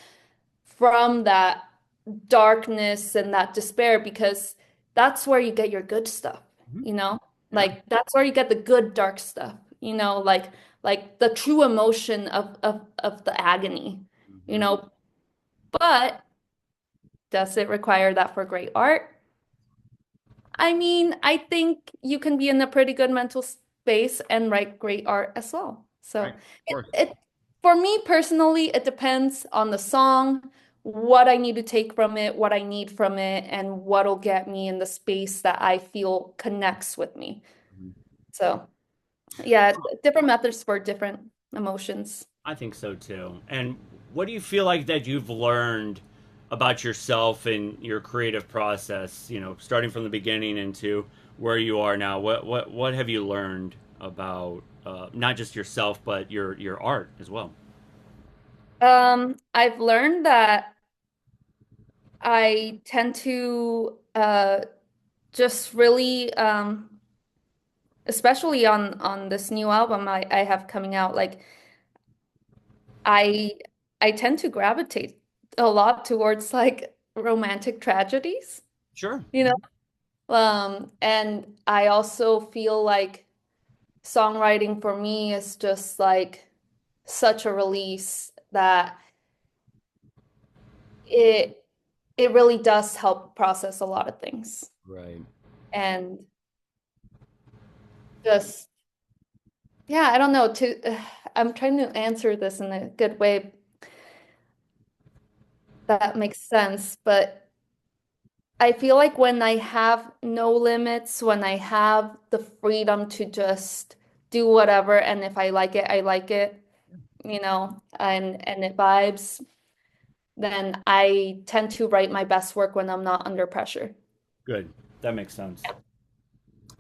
darkness and that despair because that's where you get your good stuff, Mhm. you know? Yeah. Like that's where you get the good dark stuff, like the true emotion of the agony, you Mhm. know? But does it require that for great art? I mean, I think you can be in a pretty good mental space and write great art as well. Right. So Of it, course. it for me personally, it depends on the song, what I need to take from it, what I need from it, and what'll get me in the space that I feel connects with me. Mhm. So yeah, different methods for different emotions. I think so too. And what do you feel like that you've learned about yourself and your creative process, starting from the beginning into where you are now? What have you learned about not just yourself but your art as well? I've learned that I tend to just really especially on this new album I have coming out, like I I tend to gravitate a lot towards like romantic tragedies, Sure. you know? And I also feel like songwriting for me is just like such a release that it it really does help process a lot of things. Right. And just yeah, I don't know, I'm trying to answer this in a good way that makes sense, but I feel like when I have no limits, when I have the freedom to just do whatever, and if I like it, I like it, and it vibes, then I tend to write my best work when I'm not under pressure. Good. That makes sense.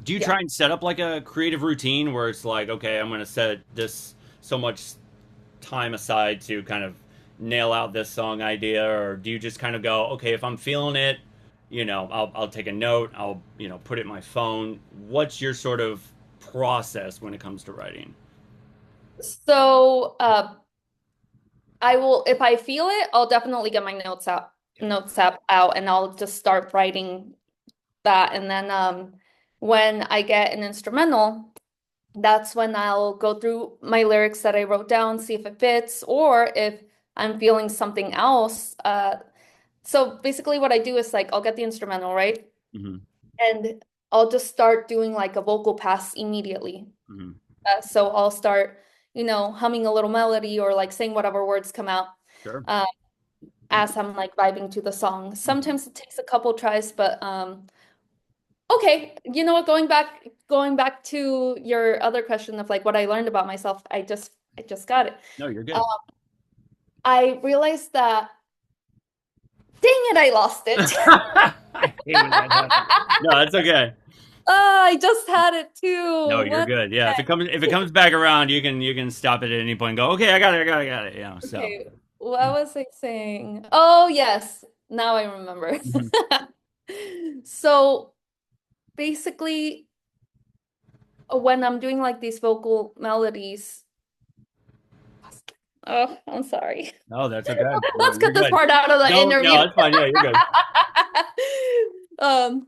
Do you Yeah. try and set up like a creative routine where it's like, okay, I'm going to set this so much time aside to kind of nail out this song idea, or do you just kind of go, okay, if I'm feeling it, I'll take a note, I'll put it in my phone. What's your sort of process when it comes to writing? So, I will, if I feel it, I'll definitely get my notes app out, and I'll just start writing that. And then, when I get an instrumental, that's when I'll go through my lyrics that I wrote down, see if it fits, or if I'm feeling something else. So basically, what I do is like I'll get the instrumental, right? Mm-hmm. And I'll just start doing like a vocal pass immediately. Mm-hmm. So I'll start, humming a little melody or like saying whatever words come out Sure. uh, as I'm like vibing to the song. Mm-hmm. Sometimes it takes a couple tries, but okay, you know what? Going back to your other question of like what I learned about myself, I just got it. No, you're Um, good. I realized that, dang it, I lost it. I hate when that happens. No, that's okay. Oh, I just had it No, too. you're What? good. Yeah, if it comes back around, you can stop it at any point and go, okay, I got it, I got it, I got it. So. Okay, what was I saying? Oh, yes. Now I remember. Mhm. So basically, when I'm doing like these vocal melodies, oh, I'm sorry. No, that's okay. No, Let's you're cut this good. part out of the No, interview. no, that's fine. Yeah, you're good.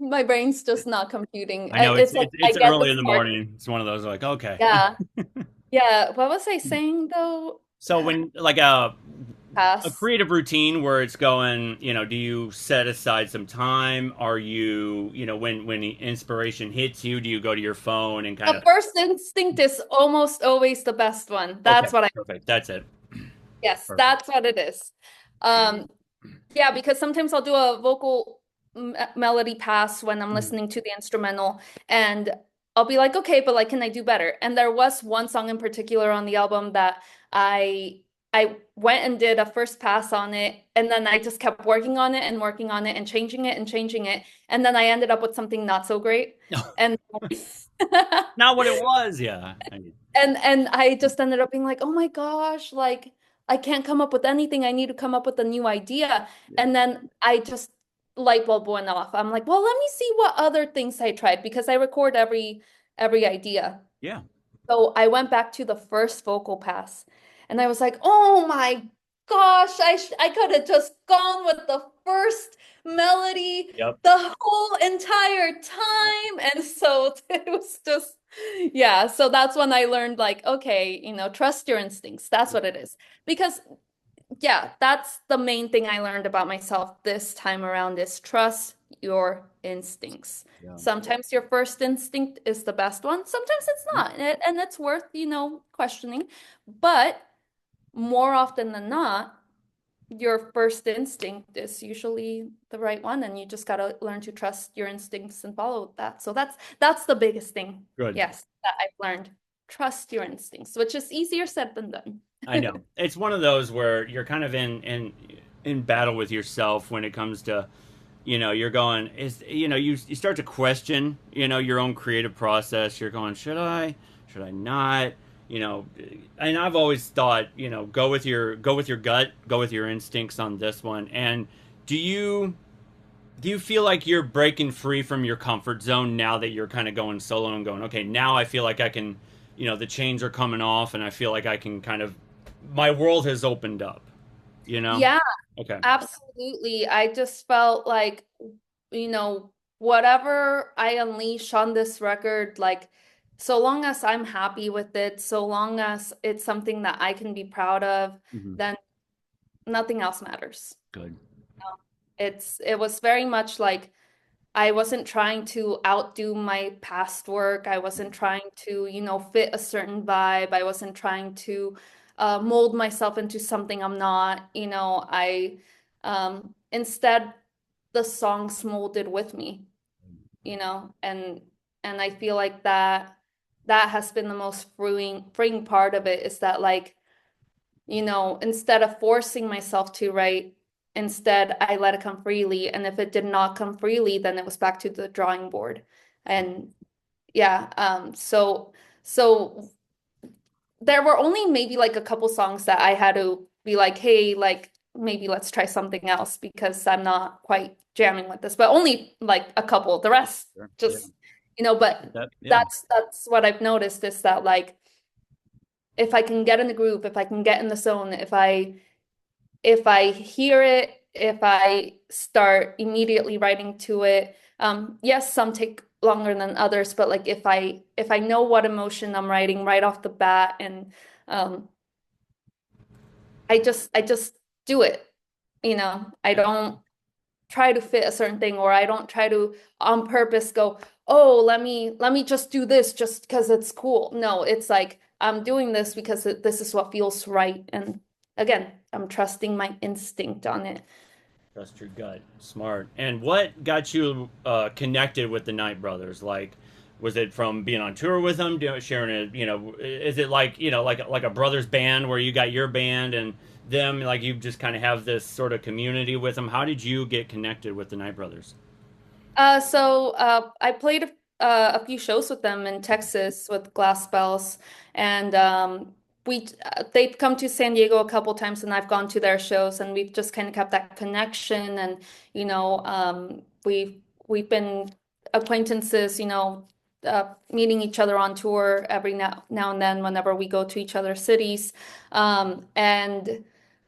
My brain's just not computing. I know it's It's like it's I it's get early the in the spark. morning. It's one of those like, okay. Yeah. Yeah. What was I saying though? So when like a Pass. creative routine where it's going, do you set aside some time? Are you, when the inspiration hits you, do you go to your phone and kind The of first instinct is almost always the best one. okay, That's what I, perfect. That's it. yes, Perfect. that's what it is. Um, yeah, because sometimes I'll do a vocal melody pass when I'm Mhm. listening to the instrumental, and I'll be like, okay, but like, can I do better? And there was one song in particular on the album that I I went and did a first pass on it, and then I just kept working on it and working on it and changing it and changing it, and then I ended up with something not so great. And Not what it was. Yeah. and I just ended up being like, oh my gosh, like I can't come up with anything. I need to come up with a new idea. Yeah. And then I just light bulb went off. I'm like, well, let me see what other things I tried because I record every idea. Yeah. So I went back to the first vocal pass and I was like, oh my gosh, I could have just gone with the first melody Yep. the whole entire time. And so it was just, yeah. So that's when I learned, like, okay, trust your instincts. That's what it is. Because yeah, that's the main thing I learned about myself this time around is trust your instincts. Yeah. Sometimes your first instinct is the best one. Sometimes it's not, and it's worth, questioning. But more often than not, your first instinct is usually the right one, and you just got to learn to trust your instincts and follow that. So that's the biggest thing. Good. Yes, that I've learned. Trust your instincts, which is easier said than done. I know. It's one of those where you're kind of in battle with yourself when it comes to, you're going, you start to question, your own creative process. You're going, should I not? And I've always thought, go with your gut, go with your instincts on this one. And do you feel like you're breaking free from your comfort zone now that you're kind of going solo and going, okay, now I feel like I can, the chains are coming off and I feel like I can kind of, my world has opened up, Yeah, Okay. absolutely. I just felt like, whatever I unleash on this record, like, so long as I'm happy with it, so long as it's something that I can be proud of, Hmm. then nothing else matters. Good. It was very much like I wasn't trying to outdo my past work. I wasn't trying to, fit a certain vibe. I wasn't trying to mold myself into something I'm not. Instead the songs molded with me, and I feel like that has been the most freeing part of it is that, like, instead of forcing myself to write, instead I let it come freely. And if it did not come freely, then it was back to the drawing board. And yeah, so there were only maybe like a couple songs that I had to be like, hey, like maybe let's try something else because I'm not quite jamming with this, but only like a couple. The rest Sure. just, but Yeah. that's what I've noticed is that, like, if I can get in the groove, if I can get in the zone, if I hear it, if I start immediately writing to it, yes, some take longer than others, but like if I know what emotion I'm writing right off the bat, and I just do it. I don't try to fit a certain thing, or I don't try to on purpose go, oh, let me just do this just because it's cool. No, it's like I'm doing this because this is what feels right. And again, I'm trusting my instinct on it. Trust your gut. Smart. And what got you connected with the Knight Brothers? Like, was it from being on tour with them, sharing it? Is it like like a brothers band where you got your band and them, like you just kind of have this sort of community with them? How did you get connected with the Knight Brothers? So I played a few shows with them in Texas with Glass Bells, and they've come to San Diego a couple times, and I've gone to their shows, and we've just kind of kept that connection, and we've been acquaintances, meeting each other on tour every now and then whenever we go to each other's cities, and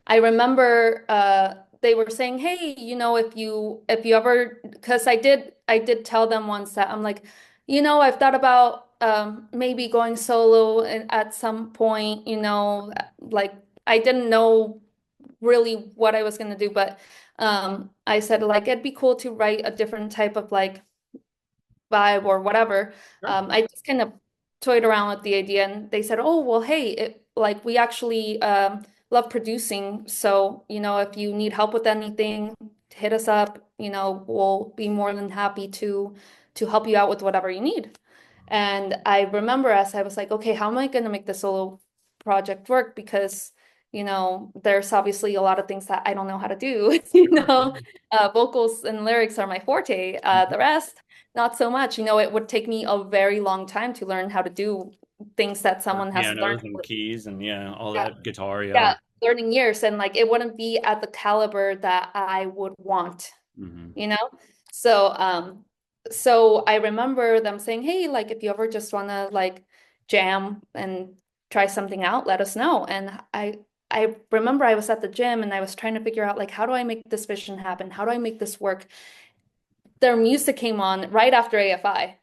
I remember they were saying, hey, if you ever, because I did tell them once that I'm like, I've thought about maybe going solo at some point, like I didn't know really what I was gonna do, but I said, like, it'd be cool to write a different type of like vibe or whatever. Sure. I just kind of toyed around with the idea, and they said, oh, well, hey, like we actually love producing. So, if you need help with anything, hit us up. We'll be more than happy to help you out with whatever you need. And I remember as I was like, okay, how am I going to make the solo project work? Because there's obviously a lot of things that I don't know how to do. Sure, yeah. Vocals and lyrics are my forte. Mhm. The rest, not so much. It would take me a very long time to learn how to do things that Or someone has learned. pianos and keys and yeah, all Yeah, that guitar, yeah. yeah, learning years, and like it wouldn't be at the caliber that I would want, Hmm. you know? So, so I remember them saying, "Hey, like if you ever just want to like jam and try something out, let us know." And I remember I was at the gym and I was trying to figure out like how do I make this vision happen? How do I make this work? Their music came on right after AFI.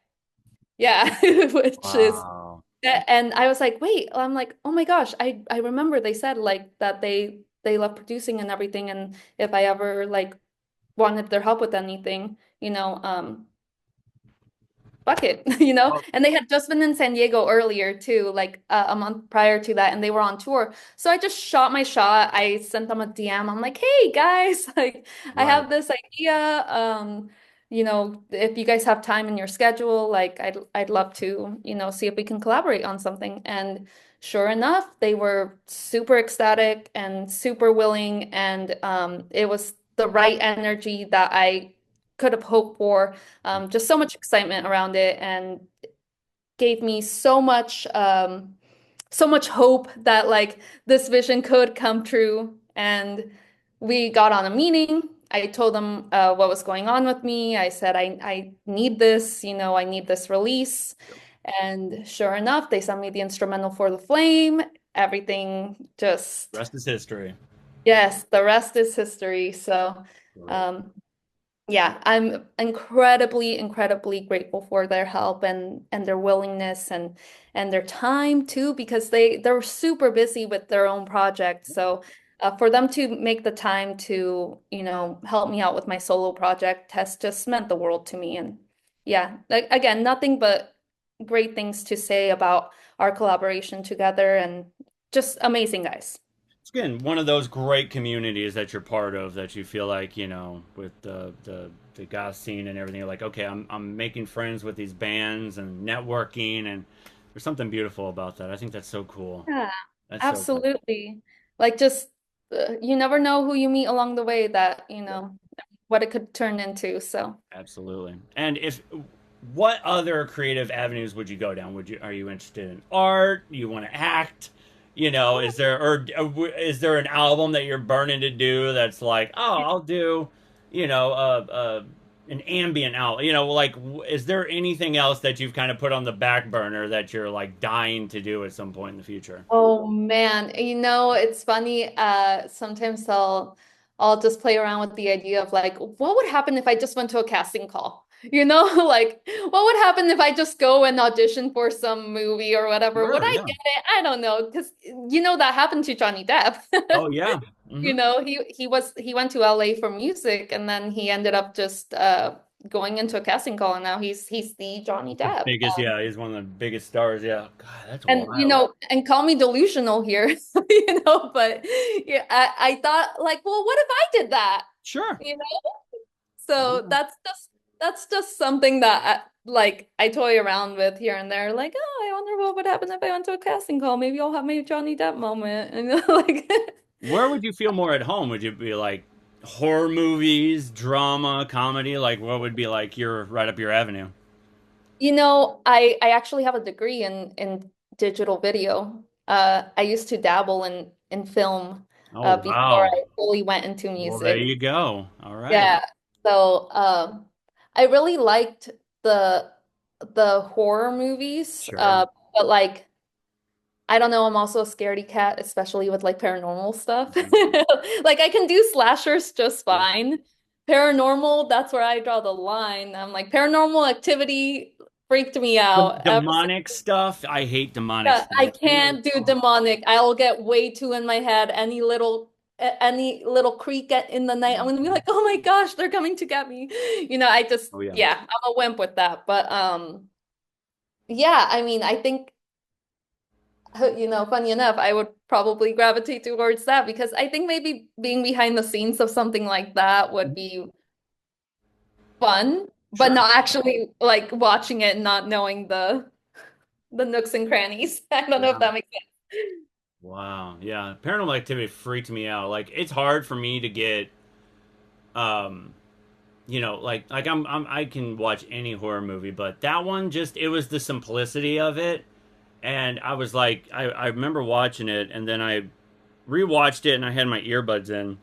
Yeah, which is Wow. and I was like, wait, I'm like, oh my gosh, I remember they said like that they love producing and everything, and if I ever like wanted their help with anything, fuck it, Oh, And they had just been in San Diego earlier too, like a month prior to that, and they were on tour. So I just shot my shot. I sent them a DM. I'm like, hey guys, like I right. have this idea. If you guys have time in your schedule, like I'd love to, see if we can collaborate on something. And sure enough, they were super ecstatic and super willing, and it was the right energy that I could have hoped for, just so much excitement around it and gave me so much hope that like this vision could come true. And we got on a meeting. I told them what was going on with me. I said, I need this, I need this release. And sure enough, they sent me the instrumental for The Flame. Everything just, Rest is history. yes, the rest is history. So, Right. um, yeah, I'm incredibly, incredibly grateful for their help and their willingness and their time too, because they're super busy with their own projects. So for them to make the time to, help me out with my solo project has just meant the world to me. And yeah, again, nothing but great things to say about our collaboration together and just amazing guys. It's again one of those great communities that you're part of that you feel like, with the goth scene and everything, you're like, okay, I'm making friends with these bands and networking and there's something beautiful about that. I think that's so cool. Yeah, That's so cool. absolutely. Like just you never know who you meet along the way that, what it could turn into. So, Absolutely. And if what other creative avenues would you go down? Are you interested in art? You want to act? Is there an album that you're burning to do that's like, oh, I'll do, you know, an ambient album. Is there anything else that you've kind of put on the back burner that you're like dying to do at some point in the future? oh man, it's funny. Sometimes I'll just play around with the idea of like, what would happen if I just went to a casting call? Like what would happen if I just go and audition for some movie or whatever? Would Sure, I yeah. get it? I don't know, because that happened to Johnny Depp. Oh yeah. Hmm. He went to LA for music and then he ended up just going into a casting call and now he's the Johnny The Depp. biggest, yeah, he's one of the biggest stars. Yeah. God, that's And wild. and call me delusional here, but yeah, I thought like, well, what if I did that? Sure. You know? So Yeah. that's just something that like I toy around with here and there, like, oh, I wonder what would happen if I went to a casting call. Maybe I'll have my Johnny Depp moment. And like Where would you feel more at home? Would you be like horror movies, drama, comedy? Like what would be like your right up your avenue? I actually have a degree in digital video. I used to dabble in film Oh before wow. I fully went into Well, there music. you go. All right. Yeah. So I really liked the the horror movies. Sure. But like I don't know, I'm also a scaredy cat, especially with like paranormal stuff. Mhm. Like I can do slashers just Yeah. fine. Paranormal, that's where I draw the line. I'm like paranormal activity freaked me out. Demonic stuff. I hate demonic Yeah, I stuff. can't do Oh, demonic. I'll get way too in my head. Any little creak in the night, I'm gonna be like, oh my gosh, they're coming to get me. oh yeah. Yeah, I'm a wimp with that. But yeah, I mean, I think funny enough, I would probably gravitate towards that because I think maybe being behind the scenes of something like that would be fun, but Sure. not actually like watching it and not knowing the nooks and crannies. I don't know if Yeah. that makes sense. Wow. Yeah. Paranormal Activity freaked me out. Like it's hard for me to get um like I can watch any horror movie, but that one just it was the simplicity of it. And I was like I remember watching it and then I rewatched it and I had my earbuds in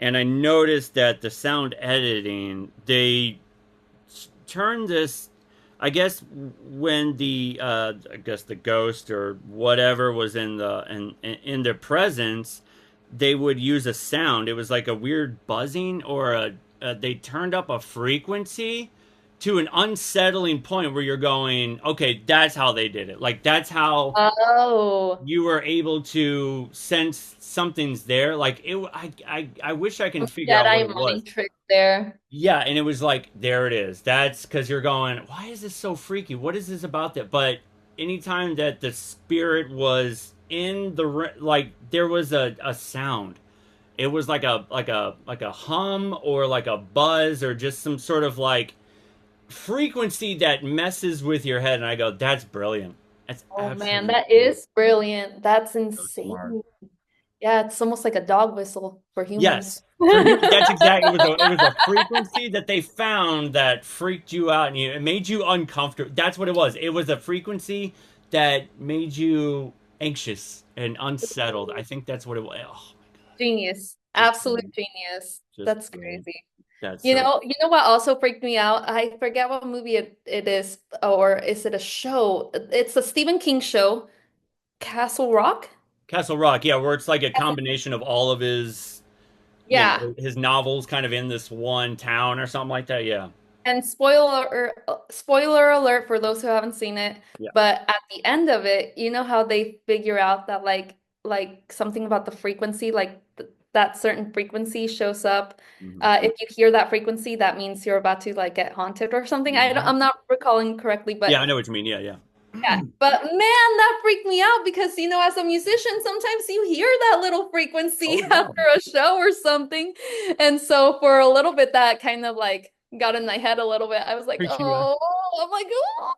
and I noticed that the sound editing, they turned this I guess when the I guess the ghost or whatever was in in their presence, they would use a sound. It was like a weird buzzing or they turned up a frequency to an unsettling point where you're going, okay, that's how they did it. Like that's how Oh, you were able to sense something's there. Like it, I wish I can figure out what Jedi it was. mind trick there. Yeah, and it was like, there it is. That's because you're going, why is this so freaky? What is this about that? But anytime that the spirit was in like, there was a sound. It was like a hum or like a buzz or just some sort of like frequency that messes with your head. And I go, that's brilliant. That's Oh man, absolutely that brilliant. is brilliant. That's So smart. insane. Yeah, it's almost like a dog whistle for humans. Yes. For you, that's exactly it was a frequency that they found that freaked you out and it made you uncomfortable. That's what it was. It was a frequency that made you anxious and unsettled. I think that's what it was. Oh my god. Genius. Just Absolute brilliant. genius. Just That's brilliant. crazy. That's so You know what also freaked me out? I forget what movie it is, or is it a show? It's a Stephen King show, Castle Rock. Castle Rock, yeah, where it's like a combination of all of his Yeah. his novels kind of in this one town or something like that. Yeah. And spoiler alert for those who haven't seen it, Yeah. but at the end of it, you know how they figure out that like something about the frequency, like th that certain frequency shows up. Hmm. If you hear that frequency, that means you're about to like get haunted or something. Hmm. I'm not recalling correctly, Yeah, but I know what you mean. Yeah, yeah. yeah. But man, that freaked me out because as a musician, sometimes you hear that little frequency Oh yeah. after a show or something. And so for a little bit, that kind of like got in my head a little bit. I was like, Freaks you out. oh, I'm like, oh.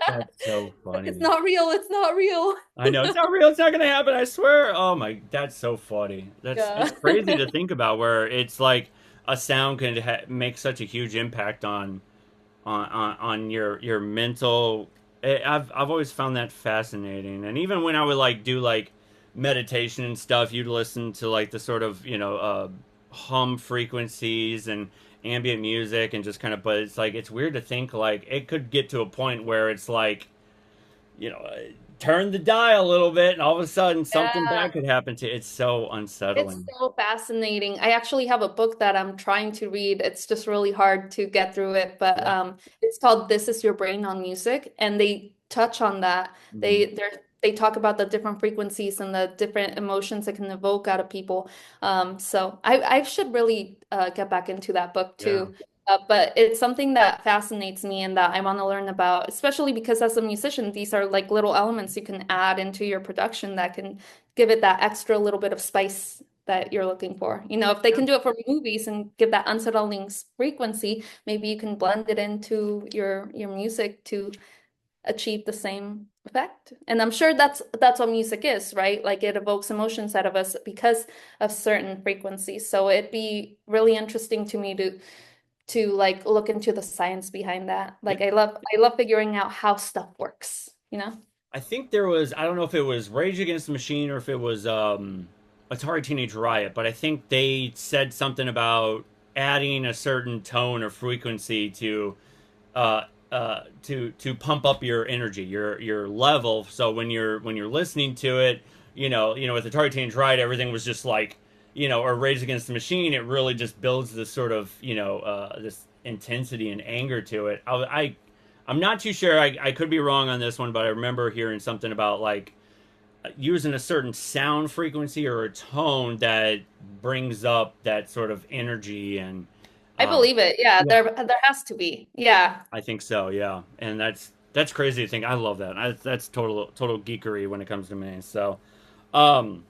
That's so It's funny. not real. It's not real. I know it's not real. It's not gonna happen. I swear. Oh my, that's so funny. That's Yeah. crazy to think about. Where it's like a sound can make such a huge impact on your mental. I've always found that fascinating. And even when I would like do like meditation and stuff, you'd listen to like the sort of hum frequencies and ambient music and just kind of. But it's like it's weird to think like it could get to a point where it's like you know, turn the dial a little bit, and all of a sudden something Yeah. bad could happen to It's so It's unsettling. so fascinating. I actually have a book that I'm trying to read. It's just really hard to get through it, but Yeah. it's called "This Is Your Brain on Music," and they touch on that. Hmm. They talk about the different frequencies and the different emotions it can evoke out of people. So I should really get back into that book Yeah. too. But it's something that fascinates me and that I want to learn about, especially because as a musician, these are like little elements you can add into your production that can give it that extra little bit of spice that you're looking for. If they Yeah. can do it for movies and give that unsettling frequency, maybe you can blend it into your music to achieve the same effect. And I'm sure that's what music is, right? Like it evokes emotions out of us because of certain frequencies. So it'd be really interesting to me to like look into the science behind that. Yeah. Like I love figuring out how stuff works, you know? I think there was, I don't know if it was Rage Against the Machine or if it was Atari Teenage Riot, but I think they said something about adding a certain tone or frequency uh, to pump up your energy, your level. So when you're listening to it, with Atari Teenage Riot, everything was just like, or Rage Against the Machine, it really just builds this sort of, this intensity and anger to it. I'm not too sure. I could be wrong on this one, but I remember hearing something about like using a certain sound frequency or a tone that brings up that sort of energy and I um, believe it. Yeah, yeah, there has to be. Yeah. I think so. Yeah, and that's crazy to think. I love that. That's total geekery when it comes to me. So, um,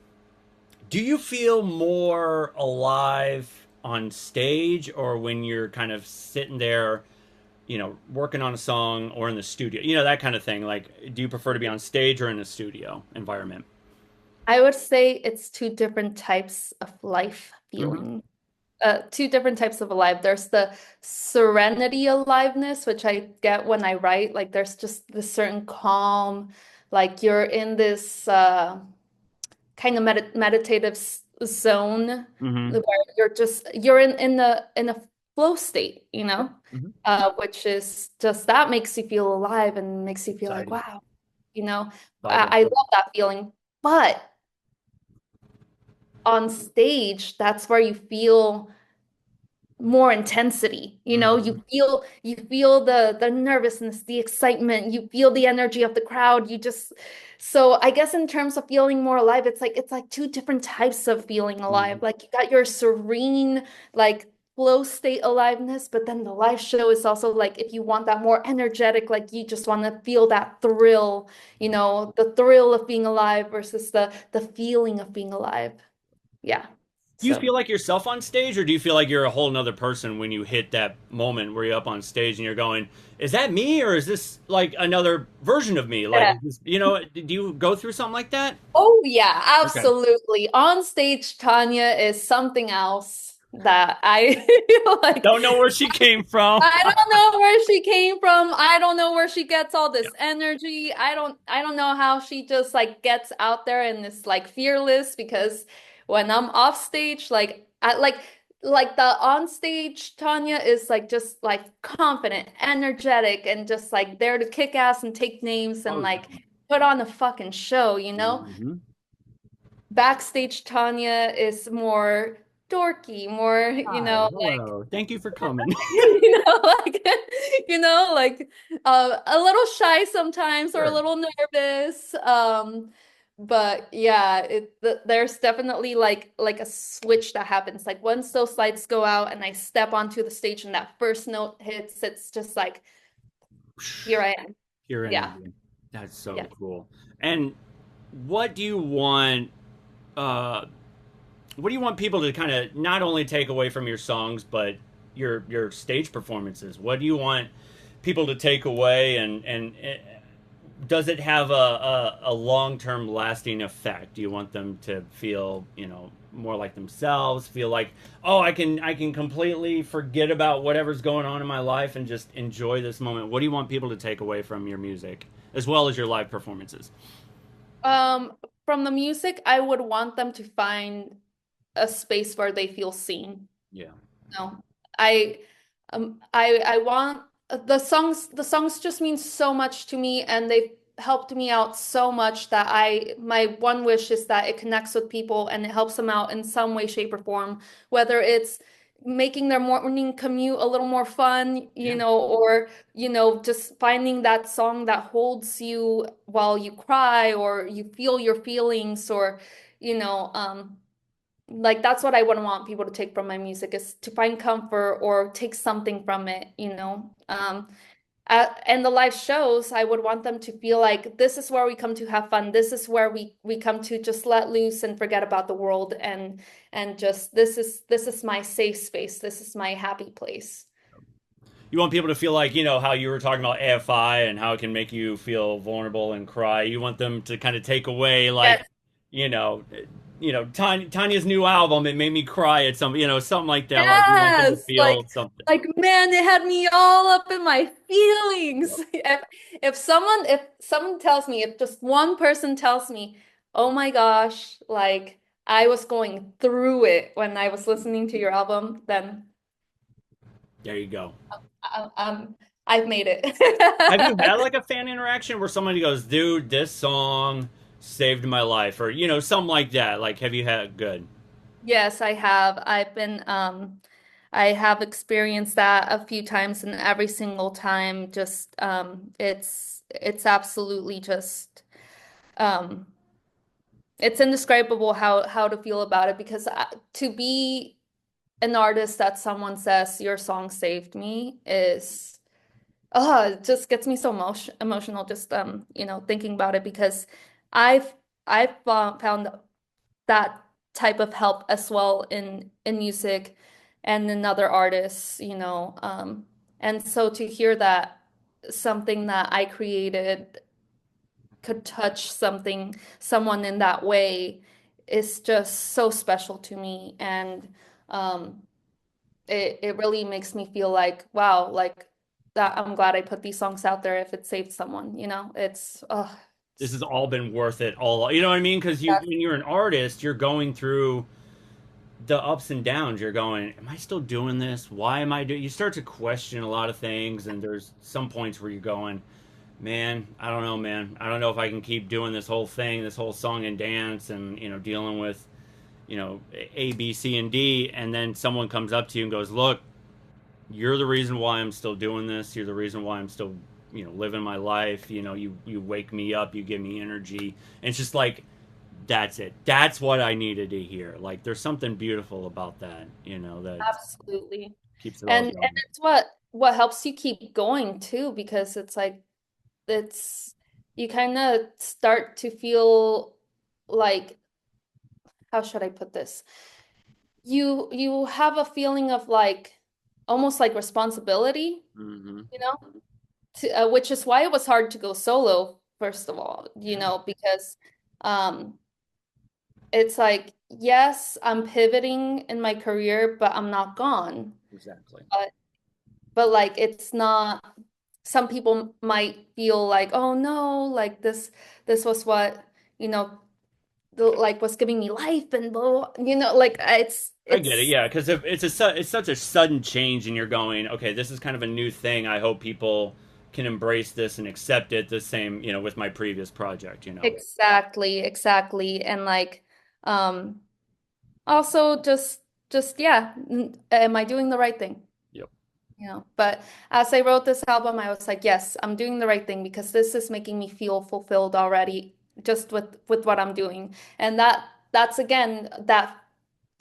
do you feel more alive on stage or when you're kind of sitting there, working on a song or in the studio, that kind of thing? Like, do you prefer to be on stage or in a studio environment? I would say it's two different types of life Hmm. feeling. Two different types of alive. There's the serenity aliveness, which I get when I write. Like there's just this certain calm, like you're in this kind of meditative zone Hmm. where you're in a flow state, you Yep. know, Hmm. which is just that makes you feel alive and makes you feel like, Exciting. wow, you know, Vibrant. I Yep. love that feeling. But on stage, that's where you feel more intensity. You know, Hmm. you feel the nervousness, the excitement, you feel the energy of the crowd. You just so I guess in terms of feeling more alive, it's like two different types of feeling Hmm. alive. Like you got your serene, like flow state aliveness, but then the live show is also like if you want that more energetic, like you just want to feel that thrill, you know, the thrill of being alive versus the feeling of being alive. Yeah. Do you So feel like yourself on stage, or do you feel like you're a whole nother person when you hit that moment where you're up on stage and you're going, "Is that me, or is this like another version of me?" Like, yeah. is this, do you go through something like that? Oh yeah, Okay. absolutely. On stage, Tanya is something else that I like. Don't know where she came from. I don't know where she came from. I don't know where she gets all this energy. I don't know how she just like gets out there and is like fearless because when I'm off stage, like the on stage Tanya is like just like confident, energetic, and just like there to kick ass and take names and Oh like yeah. put on a fucking show, you know? Hmm. Backstage Tanya is more dorky, more, Hi, hello. Thank you for coming. like like a little shy sometimes or a Sure. little nervous. But yeah, there's definitely like a switch that happens. Like once those lights go out and I step onto the stage and that first note hits, it's just like here I am. Pure Yeah. energy. That's Yeah. so cool. And what do you want? Uh, what do you want people to kind of not only take away from your songs, but your stage performances? What do you want people to take away, and does it have a long term lasting effect? Do you want them to feel more like themselves? Feel like, oh, I can completely forget about whatever's going on in my life and just enjoy this moment. What do you want people to take away from your music as well as your live performances? Um, from the music, I would want them to find a space where they feel seen. Yeah. No, I, I want the songs just mean so much to me, and they've helped me out so much that my one wish is that it connects with people and it helps them out in some way, shape, or form, whether it's making their morning commute a little more fun, you Yeah. know, or, you know, just finding that song that holds you while you cry or you feel your feelings or, you know, like that's what I would want people to take from my music is to find comfort or take something from it, you know. And the live shows, I would want them to feel like this is where we come to have fun. This is where we come to just let loose and forget about the world and just this is my safe space. This is my happy place. You want people to feel like, how you were talking about AFI and how it can make you feel vulnerable and cry. You want them to kind of take away, like, Yes. you know, Tanya's new album. It made me cry at something like that. Like, you want them to Yes, feel something. like man, it had me all up in my feelings. Yep. If someone tells me, if just one person tells me, "Oh my gosh, like I was going through it when I was listening to your album," then There you go. I've made it. Have you had like a fan interaction where somebody goes, "Dude, this song saved my life," or something like that? Like, have you had good? Yes, I have. I have experienced that a few times and every single time just it's absolutely just um it's indescribable how to feel about it because to be an artist that someone says your song saved me is it just gets me so emotional just you know thinking about it because I've found that type of help as well in music and in other artists, you know. And so to hear that something that I created could touch someone in that way is just so special to me. And um, it really makes me feel like, wow, like that I'm glad I put these songs out there if it saved someone, you know? This It's has all been worth it. All, you know what I mean? Because yeah, when you're an artist, you're going through the ups and downs. You're going, am I still doing this? Why am I doing? You start to question a lot of things, and there's some points where you're going, man, I don't know, man. I don't know if I can keep doing this whole thing, this whole song and dance, and dealing with A, B, C, and D, and then someone comes up to you and goes, look, you're the reason why I'm still doing this. You're the reason why I'm still, living my life. You wake me up, you give me energy. And it's just like, that's it. That's what I needed to hear. Like, there's something beautiful about that, that absolutely. keeps it all And going. it's what helps you keep going too, because it's like it's you kind of start to feel like, how should I put this? You have a feeling of like almost like responsibility, Hmm. you know, which is why it was hard to go solo, first of all, Yeah, because um it's like, yes, I'm pivoting in my career, but I'm not gone. exactly. But like it's not, some people might feel like, oh no, like this was what, you know, like was giving me life and blah, like I get it, it's yeah, because it's such a sudden change, and you're going, okay, this is kind of a new thing. I hope people can embrace this and accept it. The same, with my previous project. exactly. And like um also just yeah, am I doing the right thing? Yep. But as I wrote this album, I was like, yes, I'm doing the right thing because this is making me feel fulfilled already just with what I'm doing. And that's again that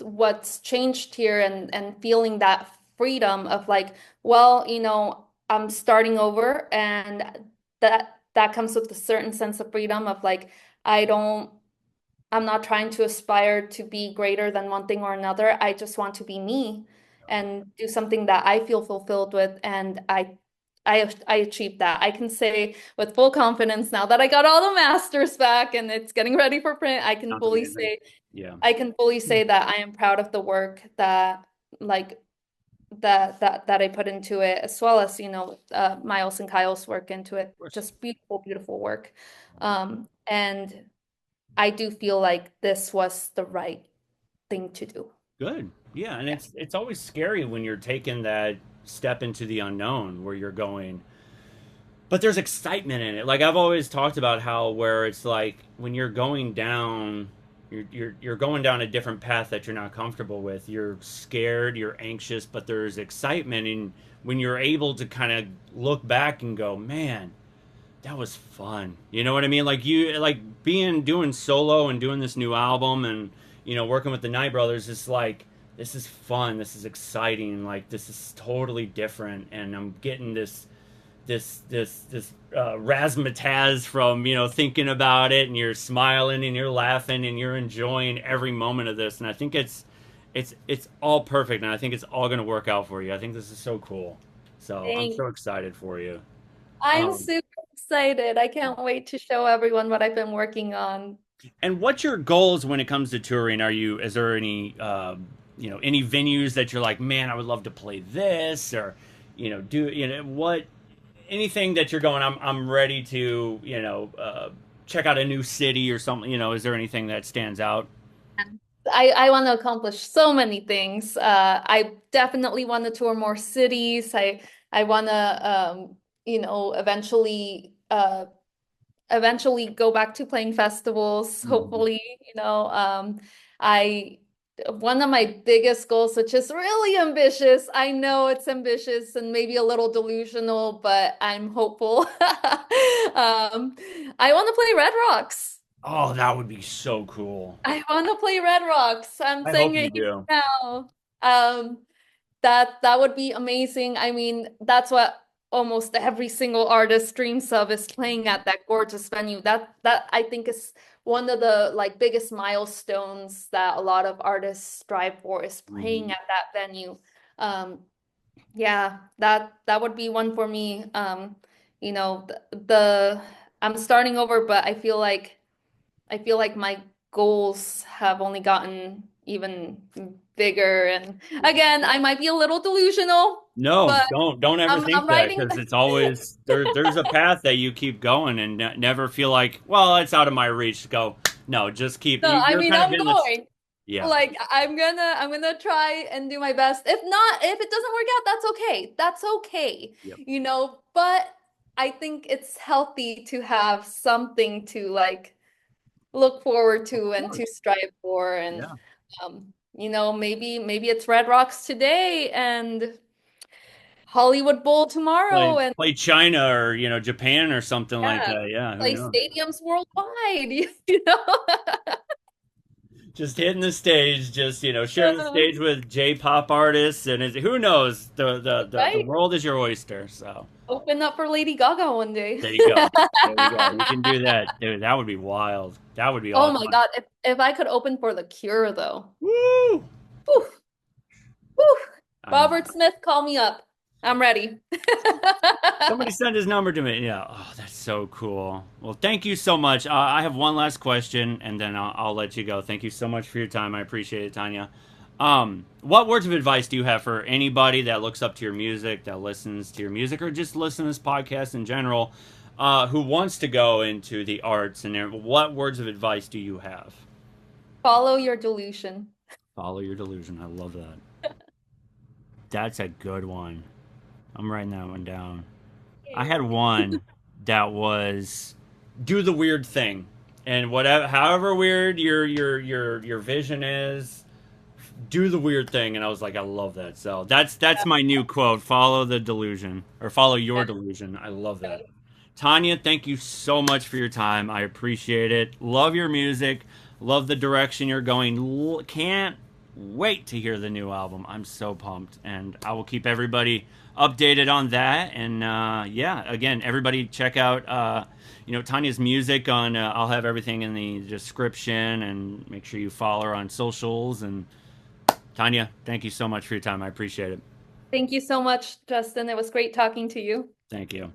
what's changed here, and feeling that freedom of like, well, I'm starting over, and that comes with a certain sense of freedom of like, I don't I'm not trying to aspire to be greater than one thing or another. I just want to be me and do something that I feel fulfilled with. And I achieved that. I can say with full confidence now that I got all the masters back and it's getting ready for print, Sounds amazing. Yeah. I can fully say that I am proud of the work that like that I put into it, as well as, Miles and Kyle's work into it. Of course. Just beautiful, beautiful work. And I do feel like this was the right thing to do. Good. Yeah, and Yeah. it's always scary when you're taking that step into the unknown where you're going, but there's excitement in it. Like I've always talked about how where it's like when you're going down, you're going down a different path that you're not comfortable with. You're scared, you're anxious, but there's excitement, and when you're able to kind of look back and go, man, that was fun. You know what I mean? Like you like being doing solo and doing this new album, and working with the Night Brothers is like, this is fun, this is exciting, like this is totally different, and I'm getting this razzmatazz from thinking about it, and you're smiling and you're laughing and you're enjoying every moment of this, and I think it's all perfect, and I think it's all going to work out for you. I think this is so cool, so I'm Thanks. so excited for you. I'm um, super excited. I can't wait to show everyone what I've been working on. And what's your goals when it comes to touring? Is there any, any venues that you're like, man, I would love to play this, or, anything that you're going, I'm ready to, check out a new city or something, is there anything that stands out? I want to accomplish so many things. I definitely want to tour more cities. I want to eventually go back to playing festivals, Mhm. hopefully. I One of my biggest goals, which is really ambitious, I know it's ambitious and maybe a little delusional, but I'm hopeful. I want to play Red Rocks. Oh, that would be so cool. I want to play Red Rocks. I'm I hope saying you it here do. now. Um, that would be amazing. I mean, that's what almost every single artist dreams of, is playing at that gorgeous venue. That I think is one of the like biggest milestones that a lot of artists strive for, is playing Mhm. at that venue. Um, yeah, that would be one for me. The I'm starting over, but I feel like my goals have only gotten even bigger. And again, I might be a little delusional, No, but don't ever I'm think that writing. because it's always there's a path that you keep going and never feel like, well, it's out of my reach. Go, no, just keep No, I you're mean kind of I'm in this. going. Yeah. Like I'm gonna try and do my best. If not, if it doesn't work out, that's okay. That's okay. Yep. But I think it's healthy to have something to like look forward Of to and to course. strive for. And Yeah. maybe it's Red Rocks today and Hollywood Bowl tomorrow, and Play China or Japan or something like yeah, that. Yeah, who play knows? stadiums worldwide, you know? Just hitting the stage, just sharing the stage with J-pop artists, and who knows? The Right? world is your oyster. So Open up for Lady Gaga one day. there you go. There you go. You can do that, dude. That would be wild. That would be Oh my awesome. God. If I could open for The Cure though. Woo! Whew, whew. I know. Robert Smith, call me up. I'm ready. Somebody send his number to me. Yeah. Oh, that's so cool. Well, thank you so much. I have one last question, and then I'll let you go. Thank you so much for your time. I appreciate it, Tanya. What words of advice do you have for anybody that looks up to your music, that listens to your music, or just listen to this podcast in general, who wants to go into the arts? And what words of advice do you have? Follow your delusion. Follow your delusion. I love that. That's a good one. I'm writing that one down. I had one that was do the weird thing, and whatever, however weird your vision is, do the weird thing. And I was like, I love that. So that's my new quote: follow the delusion, or follow your delusion. I love that. Tanya, thank you so much for your time. I appreciate it. Love your music. Love the direction you're going. Can't wait to hear the new album. I'm so pumped, and I will keep everybody updated on that. And yeah, again, everybody check out Tanya's music on. I'll have everything in the description, and make sure you follow her on socials. And Tanya, thank you so much for your time. I appreciate it. Thank you so much, Justin. It was great talking to you. Thank you.